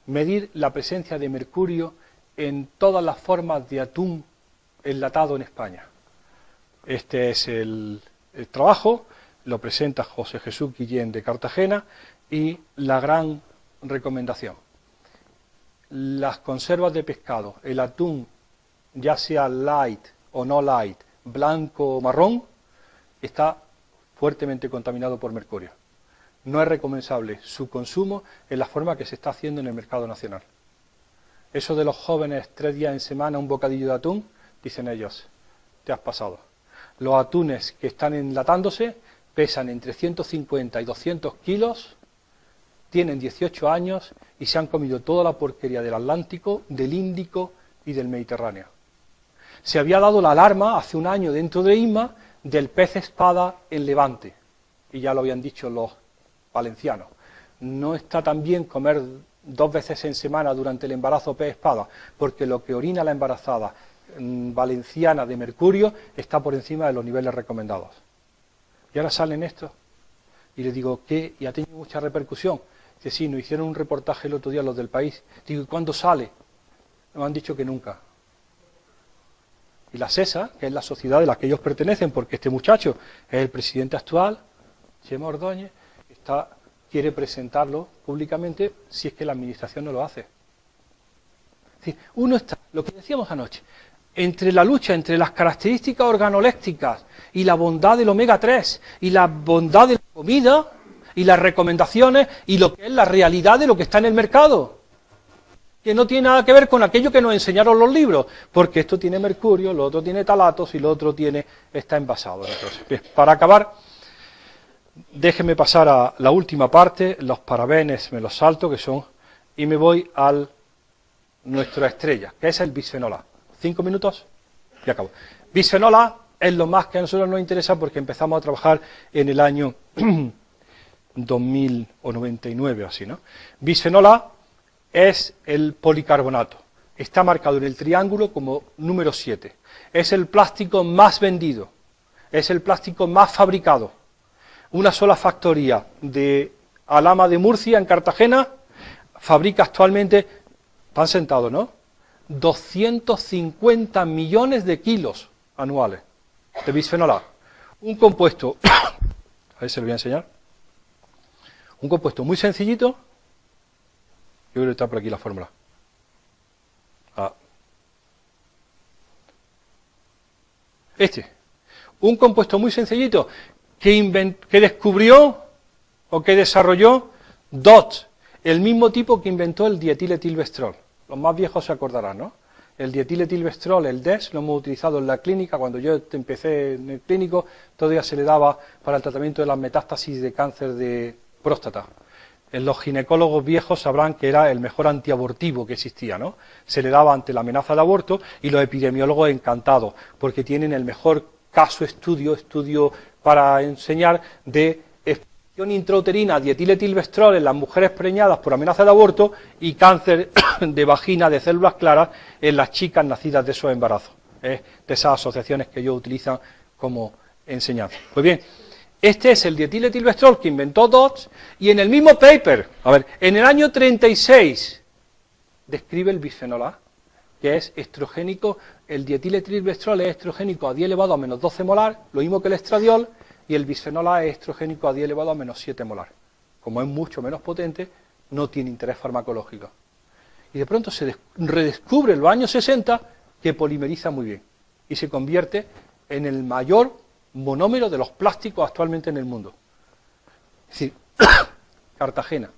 Medir la presencia de mercurio en todas las formas de atún enlatado en España. Este es el trabajo, lo presenta José Jesús Guillén de Cartagena y la gran recomendación. Las conservas de pescado, el atún, ya sea light o no light, blanco o marrón, está fuertemente contaminado por mercurio. No es recomendable su consumo en la forma que se está haciendo en el mercado nacional. Eso de los jóvenes 3 días en semana un bocadillo de atún, dicen ellos, te has pasado. Los atunes que están enlatándose pesan entre 150 y 200 kilos, tienen 18 años y se han comido toda la porquería del Atlántico, del Índico y del Mediterráneo. Se había dado la alarma hace un año dentro de INMA del pez espada en Levante, y ya lo habían dicho los valencianos. No está tan bien comer 2 veces en semana durante el embarazo pez espada, porque lo que orina la embarazada valenciana de mercurio está por encima de los niveles recomendados. Y ahora salen estos, y les digo, ¿qué? Y ha tenido mucha repercusión. Dice, sí, nos hicieron un reportaje el otro día los del País. Digo, ¿y cuándo sale? Nos han dicho que nunca. Y la SESA, que es la sociedad de la que ellos pertenecen, porque este muchacho es el presidente actual, Chema Ordóñez, quiere presentarlo públicamente si es que la administración no lo hace. Es decir, uno está, lo que decíamos anoche, entre la lucha entre las características organoléctricas y la bondad del omega 3 y la bondad de la comida y las recomendaciones y lo que es la realidad de lo que está en el mercado, que no tiene nada que ver con aquello que nos enseñaron los libros, porque esto tiene mercurio, lo otro tiene talatos y lo otro está envasado. Entonces, bien, para acabar, déjeme pasar a la última parte, los parabenes me los salto, y me voy a nuestra estrella, que es el bisfenol A. 5 minutos y acabo. Bisfenol A es lo más que a nosotros nos interesa porque empezamos a trabajar en el año 2000 o 99 o así, ¿no? Bisfenol A es el policarbonato. Está marcado en el triángulo como número 7. Es el plástico más vendido. Es el plástico más fabricado. Una sola factoría de Alhama de Murcia, en Cartagena, fabrica actualmente, están sentados, ¿no?, 250 millones de kilos anuales de bisfenol A. Un compuesto, a ver si lo voy a enseñar, un compuesto muy sencillito, yo creo que está por aquí la fórmula. Un compuesto muy sencillito que descubrió o que desarrolló DOT, el mismo tipo que inventó el dietiletilvestrol. Los más viejos se acordarán, ¿no? El dietiletilvestrol, el DES, lo hemos utilizado en la clínica. Cuando yo empecé en el clínico, todavía se le daba para el tratamiento de las metástasis de cáncer de próstata. Los ginecólogos viejos sabrán que era el mejor antiabortivo que existía, ¿no? Se le daba ante la amenaza de aborto y los epidemiólogos encantados, porque tienen el mejor estudio para enseñar de intrauterina, dietiletilvestrol en las mujeres preñadas por amenaza de aborto y cáncer de vagina de células claras en las chicas nacidas de esos embarazos. De esas asociaciones que ellos utilizan como enseñanza. Pues bien, este es el dietiletilvestrol que inventó Dodds y en el mismo paper, en el año 36, describe el bisfenol A, que es estrogénico. El dietiletilvestrol es estrogénico a 10 elevado a menos 12 molar, lo mismo que el estradiol, y el bisfenol A es estrogénico a 10 elevado a menos 7 molar. Como es mucho menos potente, no tiene interés farmacológico. Y de pronto se redescubre en los años 60 que polimeriza muy bien y se convierte en el mayor monómero de los plásticos actualmente en el mundo. Es decir, Cartagena,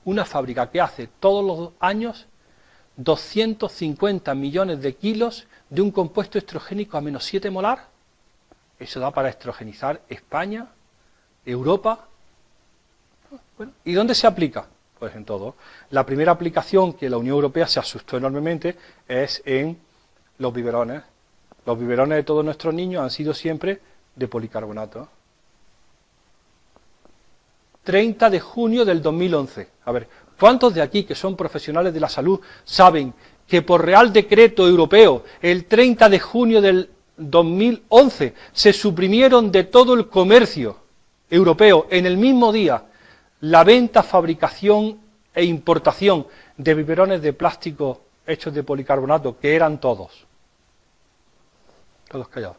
una fábrica que hace todos los años 250 millones de kilos de un compuesto estrogénico a menos 7 molar. Eso da para estrogenizar España, Europa. Bueno, ¿y dónde se aplica? Pues en todo. La primera aplicación que la Unión Europea se asustó enormemente es en los biberones. Los biberones de todos nuestros niños han sido siempre de policarbonato. 30 de junio del 2011. ¿Cuántos de aquí, que son profesionales de la salud, saben que por Real Decreto Europeo, el 30 de junio del 2011, se suprimieron de todo el comercio europeo, en el mismo día, la venta, fabricación e importación de biberones de plástico hechos de policarbonato, que eran todos? Todos callados.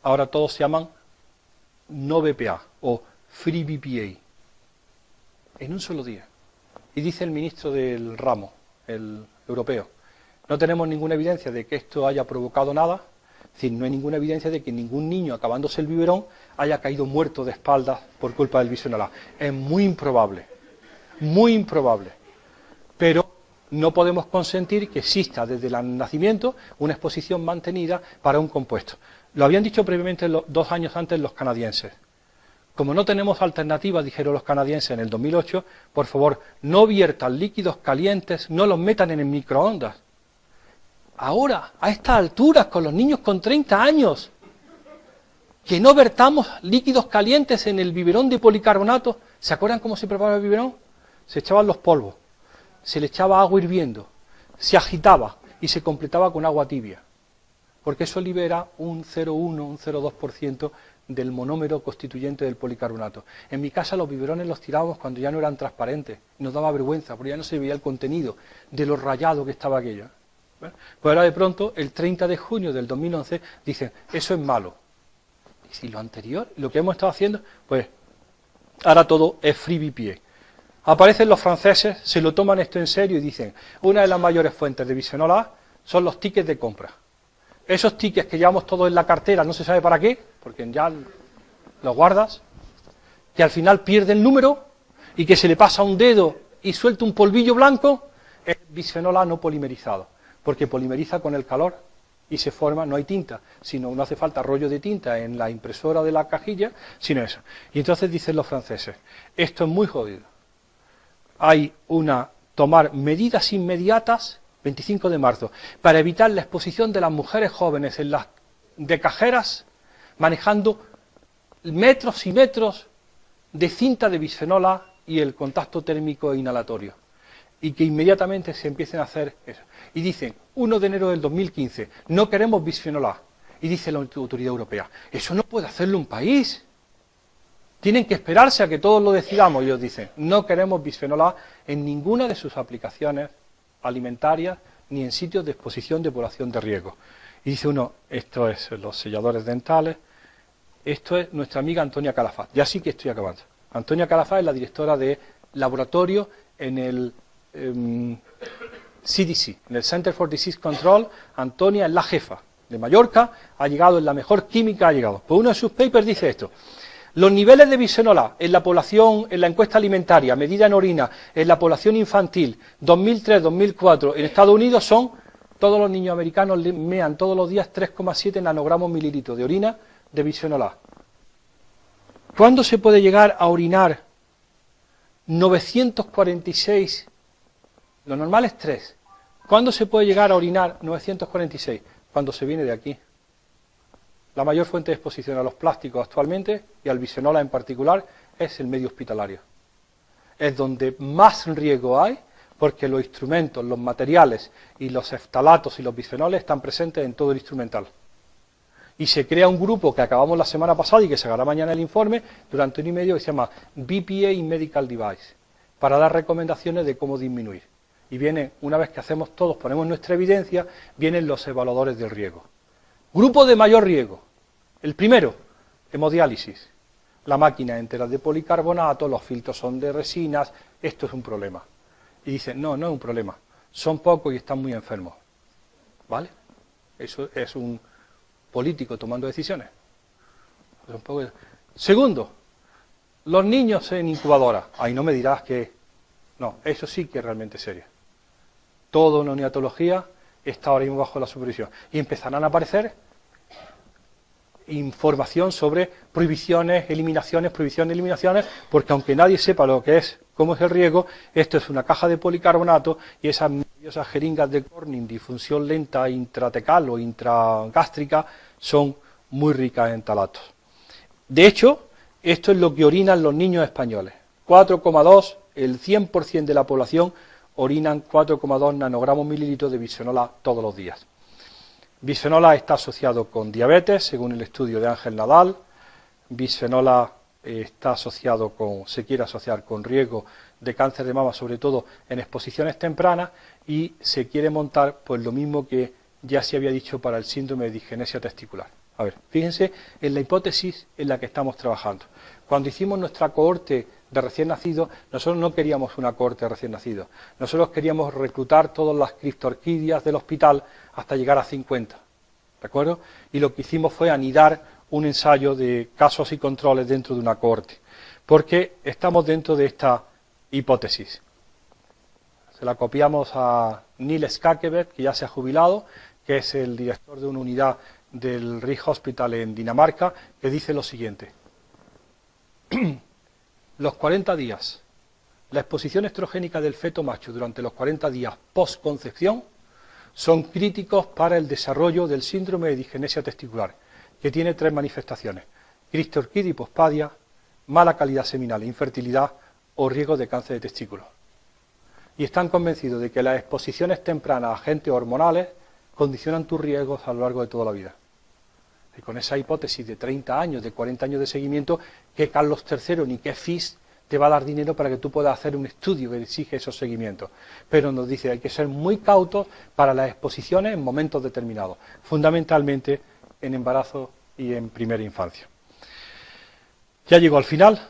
Ahora todos se llaman no BPA o Free BPA. En un solo día. Y dice el ministro del ramo, el europeo, no tenemos ninguna evidencia de que esto haya provocado nada, es decir, no hay ninguna evidencia de que ningún niño acabándose el biberón haya caído muerto de espaldas por culpa del bisfenol A. Es muy improbable, pero no podemos consentir que exista desde el nacimiento una exposición mantenida para un compuesto. Lo habían dicho previamente 2 años antes los canadienses. Como no tenemos alternativa, dijeron los canadienses en el 2008, por favor, no viertan líquidos calientes, no los metan en el microondas. Ahora, a estas alturas, con los niños con 30 años, que no vertamos líquidos calientes en el biberón de policarbonato. ¿Se acuerdan cómo se preparaba el biberón? Se echaban los polvos, se le echaba agua hirviendo, se agitaba y se completaba con agua tibia, porque eso libera un 0,1, un 0,2% del monómero constituyente del policarbonato. En mi casa los biberones los tirábamos cuando ya no eran transparentes, nos daba vergüenza, porque ya no se veía el contenido de lo rayado que estaba aquello. Pues ahora de pronto, el 30 de junio del 2011, dicen, eso es malo. Y si lo anterior, lo que hemos estado haciendo, pues ahora todo es Free BPA. Aparecen los franceses, se lo toman esto en serio y dicen, una de las mayores fuentes de bisfenol A son los tickets de compra. Esos tickets que llevamos todos en la cartera, no se sabe para qué, porque ya los guardas, que al final pierde el número y que se le pasa un dedo y suelta un polvillo blanco, es bisfenol A no polimerizado, porque polimeriza con el calor y se forma, no hay tinta, sino no hace falta rollo de tinta en la impresora de la cajilla, sino eso. Y entonces dicen los franceses, esto es muy jodido. Hay tomar medidas inmediatas, 25 de marzo, para evitar la exposición de las mujeres jóvenes en las de cajeras, manejando metros y metros de cinta de bisfenol A y el contacto térmico e inhalatorio. Y que inmediatamente se empiecen a hacer eso. Y dicen, 1 de enero del 2015, no queremos bisfenol A. Y dice la autoridad europea, eso no puede hacerlo un país. Tienen que esperarse a que todos lo decidamos. Y ellos dicen, no queremos bisfenol A en ninguna de sus aplicaciones alimentarias ni en sitios de exposición de población de riesgo. Y dice uno, esto es los selladores dentales, esto es nuestra amiga Antonia Calafat. Ya sí que estoy acabando. Antonia Calafat es la directora de laboratorio en el CDC, en el Center for Disease Control. Antonia es la jefa de Mallorca, ha llegado en la mejor química, ha llegado. Pues uno de sus papers dice esto. Los niveles de bisfenol A en la población, en la encuesta alimentaria, medida en orina, en la población infantil, 2003-2004, en Estados Unidos son, todos los niños americanos mean todos los días 3,7 nanogramos mililitros de orina de bisfenol A. ¿Cuándo se puede llegar a orinar 946? Lo normal es 3. ¿Cuándo se puede llegar a orinar 946? Cuando se viene de aquí. La mayor fuente de exposición a los plásticos actualmente, y al bisfenol A en particular, es el medio hospitalario. Es donde más riesgo hay, porque los instrumentos, los materiales y los eftalatos y los bisfenoles están presentes en todo el instrumental. Y se crea un grupo que acabamos la semana pasada y que se hará mañana el informe, durante 1 año y medio, que se llama BPA in Medical Device, para dar recomendaciones de cómo disminuir. Y vienen, una vez que hacemos todos, ponemos nuestra evidencia, vienen los evaluadores del riesgo. Grupo de mayor riesgo. El primero, hemodiálisis. La máquina entera de policarbonato, los filtros son de resinas, esto es un problema. Y dicen, no, no es un problema, son pocos y están muy enfermos. ¿Vale? Eso es un político tomando decisiones. Segundo, los niños en incubadora. Ahí no me dirás que... No, eso sí que es realmente serio. Todo en neonatología está ahora mismo bajo la supervisión. Y empezarán a aparecer información sobre prohibiciones, eliminaciones, porque aunque nadie sepa lo que es, cómo es el riesgo, esto es una caja de policarbonato y esas maravillosas jeringas de Corning, difusión lenta intratecal o intragástrica, son muy ricas en talatos. De hecho, esto es lo que orinan los niños españoles. 4,2 el 100% de la población orinan 4,2 nanogramos mililitros de bisfenol A todos los días. Bisfenol A está asociado con diabetes, según el estudio de Ángel Nadal. Bisfenol A está asociado se quiere asociar con riesgo de cáncer de mama, sobre todo en exposiciones tempranas, y se quiere montar pues lo mismo que ya se había dicho para el síndrome de disgenesia testicular. A ver, fíjense en la hipótesis en la que estamos trabajando. Cuando hicimos nuestra cohorte de recién nacidos, nosotros no queríamos una cohorte de recién nacidos. Nosotros queríamos reclutar todas las criptorquidias del hospital hasta llegar a 50. ¿De acuerdo? Y lo que hicimos fue anidar un ensayo de casos y controles dentro de una cohorte. Porque estamos dentro de esta hipótesis. Se la copiamos a Neil Skakevet, que ya se ha jubilado, que es el director de una unidad del Rigshospitalet Hospital en Dinamarca, que dice lo siguiente. Los 40 días, la exposición estrogénica del feto macho durante los 40 días postconcepción son críticos para el desarrollo del síndrome de disgenesia testicular, que tiene 3 manifestaciones: criptorquidia hipospadia, mala calidad seminal, infertilidad o riesgo de cáncer de testículo. Y están convencidos de que las exposiciones tempranas a agentes hormonales condicionan tus riesgos a lo largo de toda la vida. Y con esa hipótesis de 30 años, de 40 años de seguimiento, que Carlos III ni que FIS te va a dar dinero para que tú puedas hacer un estudio que exige esos seguimientos. Pero nos dice que hay que ser muy cautos para las exposiciones en momentos determinados, fundamentalmente en embarazo y en primera infancia. Ya llegó al final.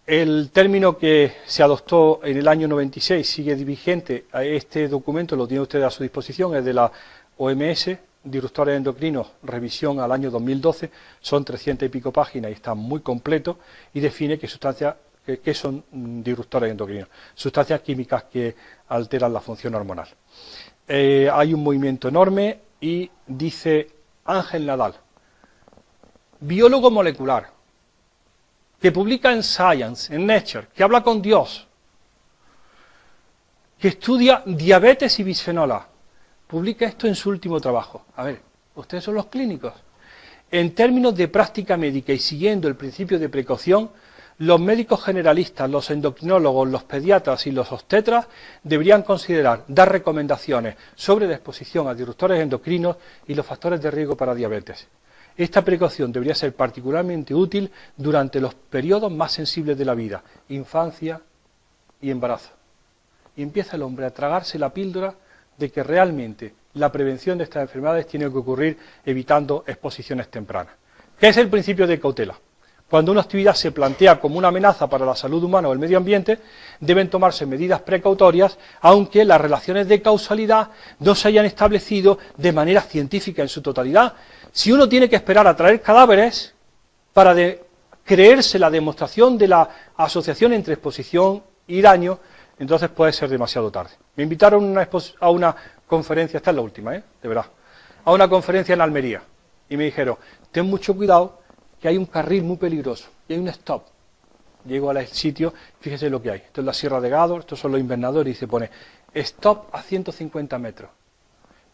El término que se adoptó en el año 96 sigue vigente. Este documento lo tiene usted a su disposición, es de la OMS, disruptores endocrinos, revisión al año 2012, son 300 y pico páginas y está muy completo, y define qué sustancias que son disruptores endocrinos, sustancias químicas que alteran la función hormonal. Hay un movimiento enorme y dice Ángel Nadal, biólogo molecular, que publica en Science, en Nature, que habla con Dios, que estudia diabetes y bisfenol A, publica esto en su último trabajo. A ver, ustedes son los clínicos. En términos de práctica médica y siguiendo el principio de precaución, los médicos generalistas, los endocrinólogos, los pediatras y los obstetras deberían considerar dar recomendaciones sobre la exposición a disruptores endocrinos y los factores de riesgo para diabetes. Esta precaución debería ser particularmente útil durante los periodos más sensibles de la vida, infancia y embarazo. Y empieza el hombre a tragarse la píldora de que realmente la prevención de estas enfermedades tiene que ocurrir evitando exposiciones tempranas. ¿Qué es el principio de cautela? Cuando una actividad se plantea como una amenaza para la salud humana o el medio ambiente, deben tomarse medidas precautorias, aunque las relaciones de causalidad no se hayan establecido de manera científica en su totalidad. Si uno tiene que esperar a traer cadáveres para creerse la demostración de la asociación entre exposición y daño, entonces puede ser demasiado tarde. Me invitaron a una conferencia, esta es la última, de verdad, a una conferencia en Almería, y me dijeron, ten mucho cuidado, que hay un carril muy peligroso, y hay un stop. Llego al sitio, fíjese lo que hay. Esto es la Sierra de Gádor, estos son los invernadores, y se pone stop a 150 metros.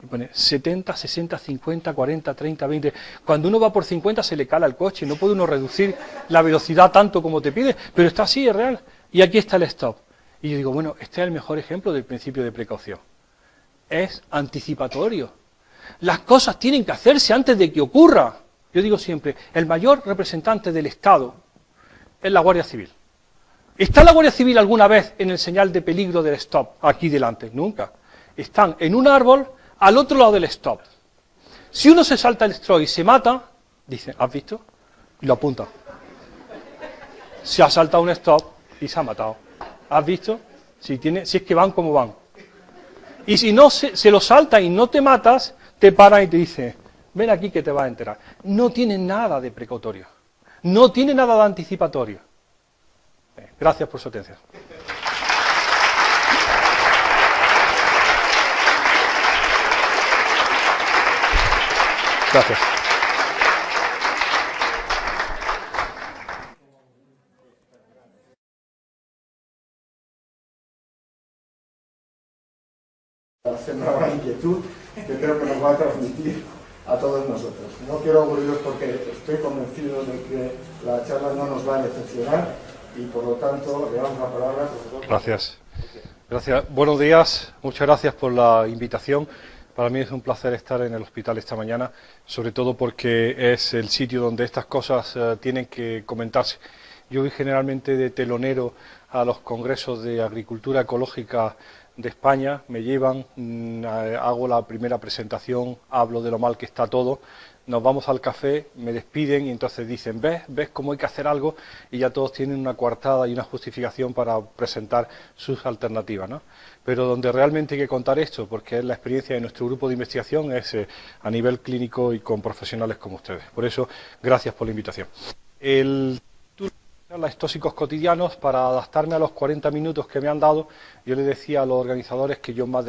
Y pone 70, 60, 50, 40, 30, 20. Cuando uno va por 50 se le cala el coche, no puede uno reducir la velocidad tanto como te pide, pero está así, es real. Y aquí está el stop. Y yo digo, bueno, este es el mejor ejemplo del principio de precaución. Es anticipatorio. Las cosas tienen que hacerse antes de que ocurra. Yo digo siempre, el mayor representante del Estado es la Guardia Civil. ¿Está la Guardia Civil alguna vez en el señal de peligro del stop, aquí delante? Nunca. Están en un árbol al otro lado del stop. Si uno se salta el stop y se mata, dice, ¿has visto? Y lo apunta. Se ha saltado un stop y se ha matado. ¿Has visto? Si es que van como van. Y si no se lo salta y no te matas, te paran y te dicen, ven aquí que te vas a enterar. No tiene nada de precautorio. No tiene nada de anticipatorio. Gracias por su atención. Gracias. Hacer una gran inquietud que creo que nos va a transmitir a todos nosotros. No quiero aburriros porque estoy convencido de que la charla no nos va a decepcionar y por lo tanto le damos la palabra al profesor. Gracias. Gracias. Buenos días. Muchas gracias por la invitación. Para mí es un placer estar en el hospital esta mañana, sobre todo porque es el sitio donde estas cosas tienen que comentarse. Yo voy generalmente de telonero a los congresos de agricultura ecológica de España, me llevan, hago la primera presentación, hablo de lo mal que está todo, nos vamos al café, me despiden y entonces dicen, ¿ves cómo hay que hacer algo? Y ya todos tienen una coartada y una justificación para presentar sus alternativas, ¿no? Pero donde realmente hay que contar esto, porque es la experiencia de nuestro grupo de investigación, es a nivel clínico y con profesionales como ustedes. Por eso, gracias por la invitación. Los tóxicos cotidianos, para adaptarme a los 40 minutos que me han dado, yo le decía a los organizadores que yo menos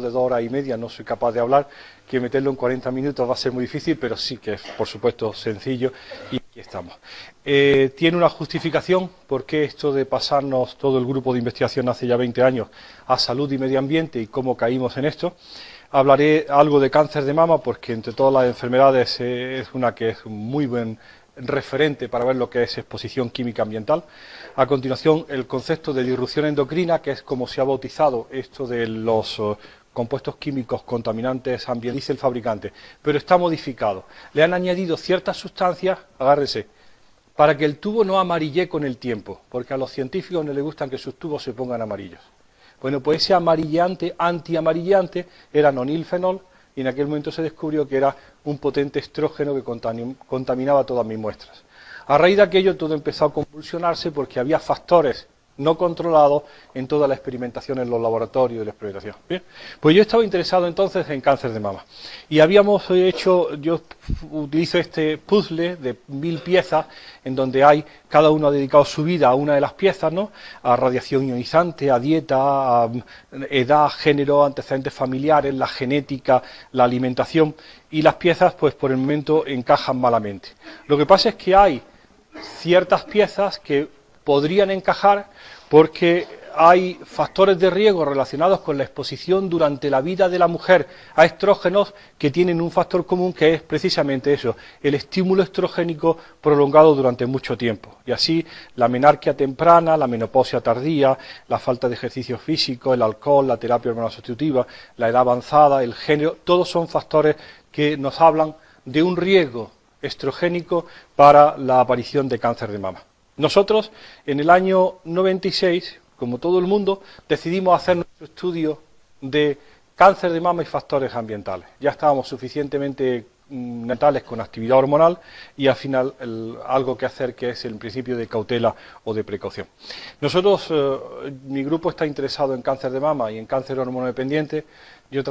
de 2 horas y media no soy capaz de hablar, que meterlo en 40 minutos va a ser muy difícil, pero sí que es, por supuesto, sencillo y aquí estamos. Tiene una justificación, porque esto de pasarnos todo el grupo de investigación hace ya 20 años a salud y medio ambiente y cómo caímos en esto. Hablaré algo de cáncer de mama, porque entre todas las enfermedades es una que es un muy buen referente para ver lo que es exposición química ambiental. A continuación, el concepto de disrupción endocrina, que es como se ha bautizado esto de los compuestos químicos contaminantes ambientales, dice el fabricante, pero está modificado. Le han añadido ciertas sustancias, agárrese, para que el tubo no amarille con el tiempo, porque a los científicos no les gustan que sus tubos se pongan amarillos. Bueno, pues ese amarillante, antiamarillante, era nonilfenol, y en aquel momento se descubrió que era un potente estrógeno que contaminaba todas mis muestras. A raíz de aquello todo empezó a convulsionarse porque había factores no controlados en toda la experimentación en los laboratorios de la experimentación. Bien, pues yo estaba interesado entonces en cáncer de mama y habíamos hecho, yo utilizo este puzzle de 1000 piezas en donde hay, cada uno ha dedicado su vida a una de las piezas, ¿no? A radiación ionizante, a dieta, a edad, género, antecedentes familiares, la genética, la alimentación, y las piezas pues por el momento encajan malamente. Lo que pasa es que hay ciertas piezas que podrían encajar porque hay factores de riesgo relacionados con la exposición durante la vida de la mujer a estrógenos que tienen un factor común, que es precisamente eso, el estímulo estrogénico prolongado durante mucho tiempo. Y así la menarquia temprana, la menopausia tardía, la falta de ejercicio físico, el alcohol, la terapia hormonal sustitutiva, la edad avanzada, el género, todos son factores que nos hablan de un riesgo estrogénico para la aparición de cáncer de mama. Nosotros, en el año 96, como todo el mundo, decidimos hacer nuestro estudio de cáncer de mama y factores ambientales. Ya estábamos suficientemente natales con actividad hormonal y al final algo que hacer, que es el principio de cautela o de precaución. Nosotros, mi grupo está interesado en cáncer de mama y en cáncer hormonodependiente. Yo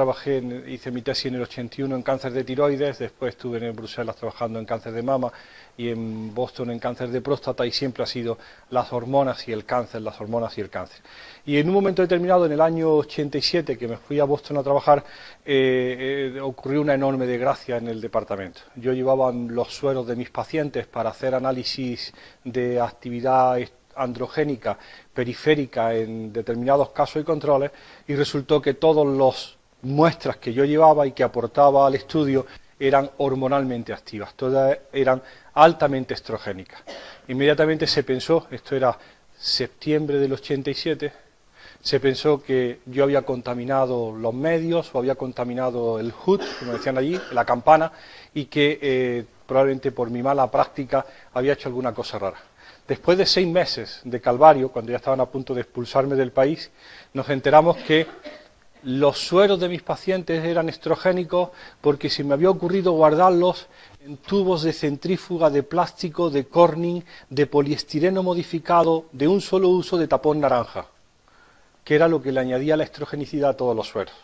hice mi tesis en el 81 en cáncer de tiroides, después estuve en Bruselas trabajando en cáncer de mama y en Boston en cáncer de próstata, y siempre ha sido las hormonas y el cáncer, las hormonas y el cáncer. Y en un momento determinado, en el año 87, que me fui a Boston a trabajar, ocurrió una enorme desgracia en el departamento. Yo llevaba los sueros de mis pacientes para hacer análisis de actividad androgénica periférica en determinados casos y controles, y resultó que todas las muestras que yo llevaba y que aportaba al estudio eran hormonalmente activas, todas eran altamente estrogénicas. Inmediatamente se pensó, esto era septiembre del 87, se pensó que yo había contaminado los medios o había contaminado el HUD, como decían allí, la campana, y que probablemente por mi mala práctica había hecho alguna cosa rara. Después de 6 meses de calvario, cuando ya estaban a punto de expulsarme del país, nos enteramos que los sueros de mis pacientes eran estrogénicos porque se me había ocurrido guardarlos en tubos de centrífuga de plástico, de Corning, de poliestireno modificado, de un solo uso, de tapón naranja, que era lo que le añadía la estrogenicidad a todos los sueros.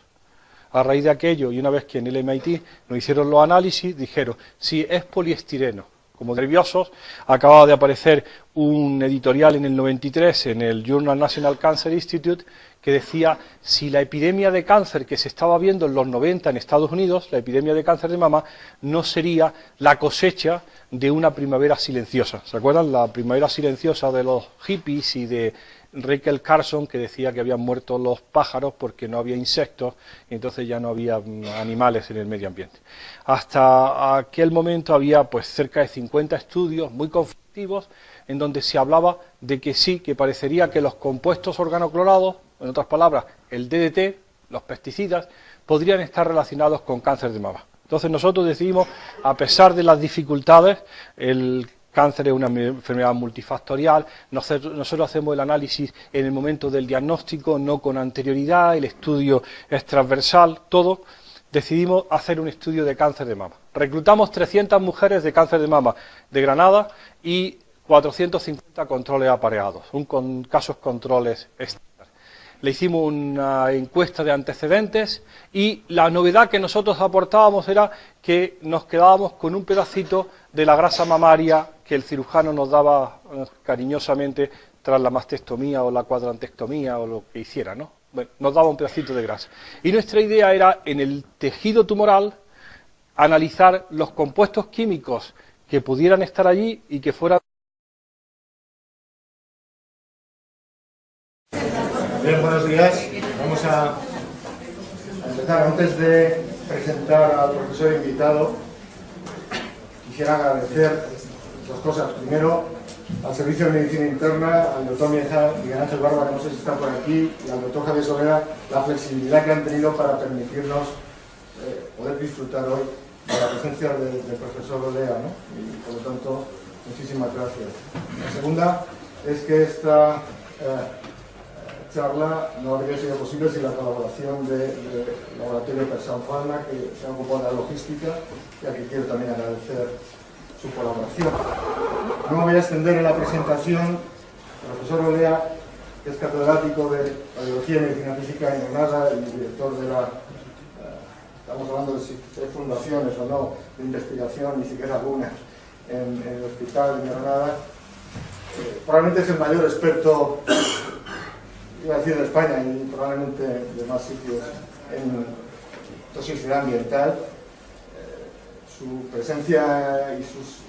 A raíz de aquello, y una vez que en el MIT nos hicieron los análisis, dijeron, sí, es poliestireno. Como nerviosos, acababa de aparecer un editorial en el 93 en el Journal National Cancer Institute que decía, si la epidemia de cáncer que se estaba viendo en los 90 en Estados Unidos, la epidemia de cáncer de mama, no sería la cosecha de una primavera silenciosa. ¿Se acuerdan? La primavera silenciosa de los hippies y de Rachel Carson, que decía que habían muerto los pájaros porque no había insectos y entonces ya no había animales en el medio ambiente. Hasta aquel momento había pues cerca de 50 estudios muy conflictivos en donde se hablaba de que sí, que parecería que los compuestos organoclorados, en otras palabras, el DDT, los pesticidas, podrían estar relacionados con cáncer de mama. Entonces nosotros decidimos, a pesar de las dificultades, el cáncer es una enfermedad multifactorial, nosotros hacemos el análisis en el momento del diagnóstico, no con anterioridad, el estudio es transversal, todo. Decidimos hacer un estudio de cáncer de mama. Reclutamos 300 mujeres de cáncer de mama de Granada y 450 controles apareados, con casos controles estándar. Le hicimos una encuesta de antecedentes y la novedad que nosotros aportábamos era que nos quedábamos con un pedacito de la grasa mamaria que el cirujano nos daba cariñosamente tras la mastectomía o la cuadrantectomía o lo que hiciera, ¿no? Bueno, nos daba un pedacito de grasa. Y nuestra idea era, en el tejido tumoral, analizar los compuestos químicos que pudieran estar allí y que fueran... Bien, buenos días. Vamos a empezar. Antes de presentar al profesor invitado, quisiera agradecer dos cosas. Primero, al Servicio de Medicina Interna, al doctor Miguel Ángel Barba, que no sé si está por aquí, y al doctor Javier Solera, la flexibilidad que han tenido para permitirnos poder disfrutar hoy de la presencia del profesor Olea, ¿no? Y por lo tanto, muchísimas gracias. La segunda es que esta charla no habría sido posible sin la colaboración del laboratorio Persan Pharma, que se ha ocupado de la logística, y al que quiero también agradecer su colaboración. No me voy a extender en la presentación. El profesor Olea, que es catedrático de Radiología y Medicina Física en Granada y director de la, estamos hablando de si hay fundaciones o no, de investigación, ni siquiera alguna, en el hospital de Granada. Probablemente es el mayor experto, iba a decir de España y probablemente de más sitios, en toxicidad ambiental. Su presencia y sus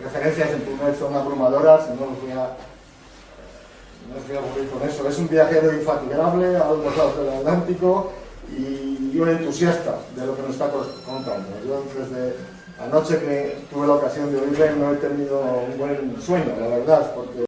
referencias en PubMed son abrumadoras y no os voy a aburrir con eso. Es un viajero infatigable a los lados del Atlántico y un entusiasta de lo que nos está contando. Yo desde anoche que tuve la ocasión de oírle no he tenido un buen sueño, la verdad, porque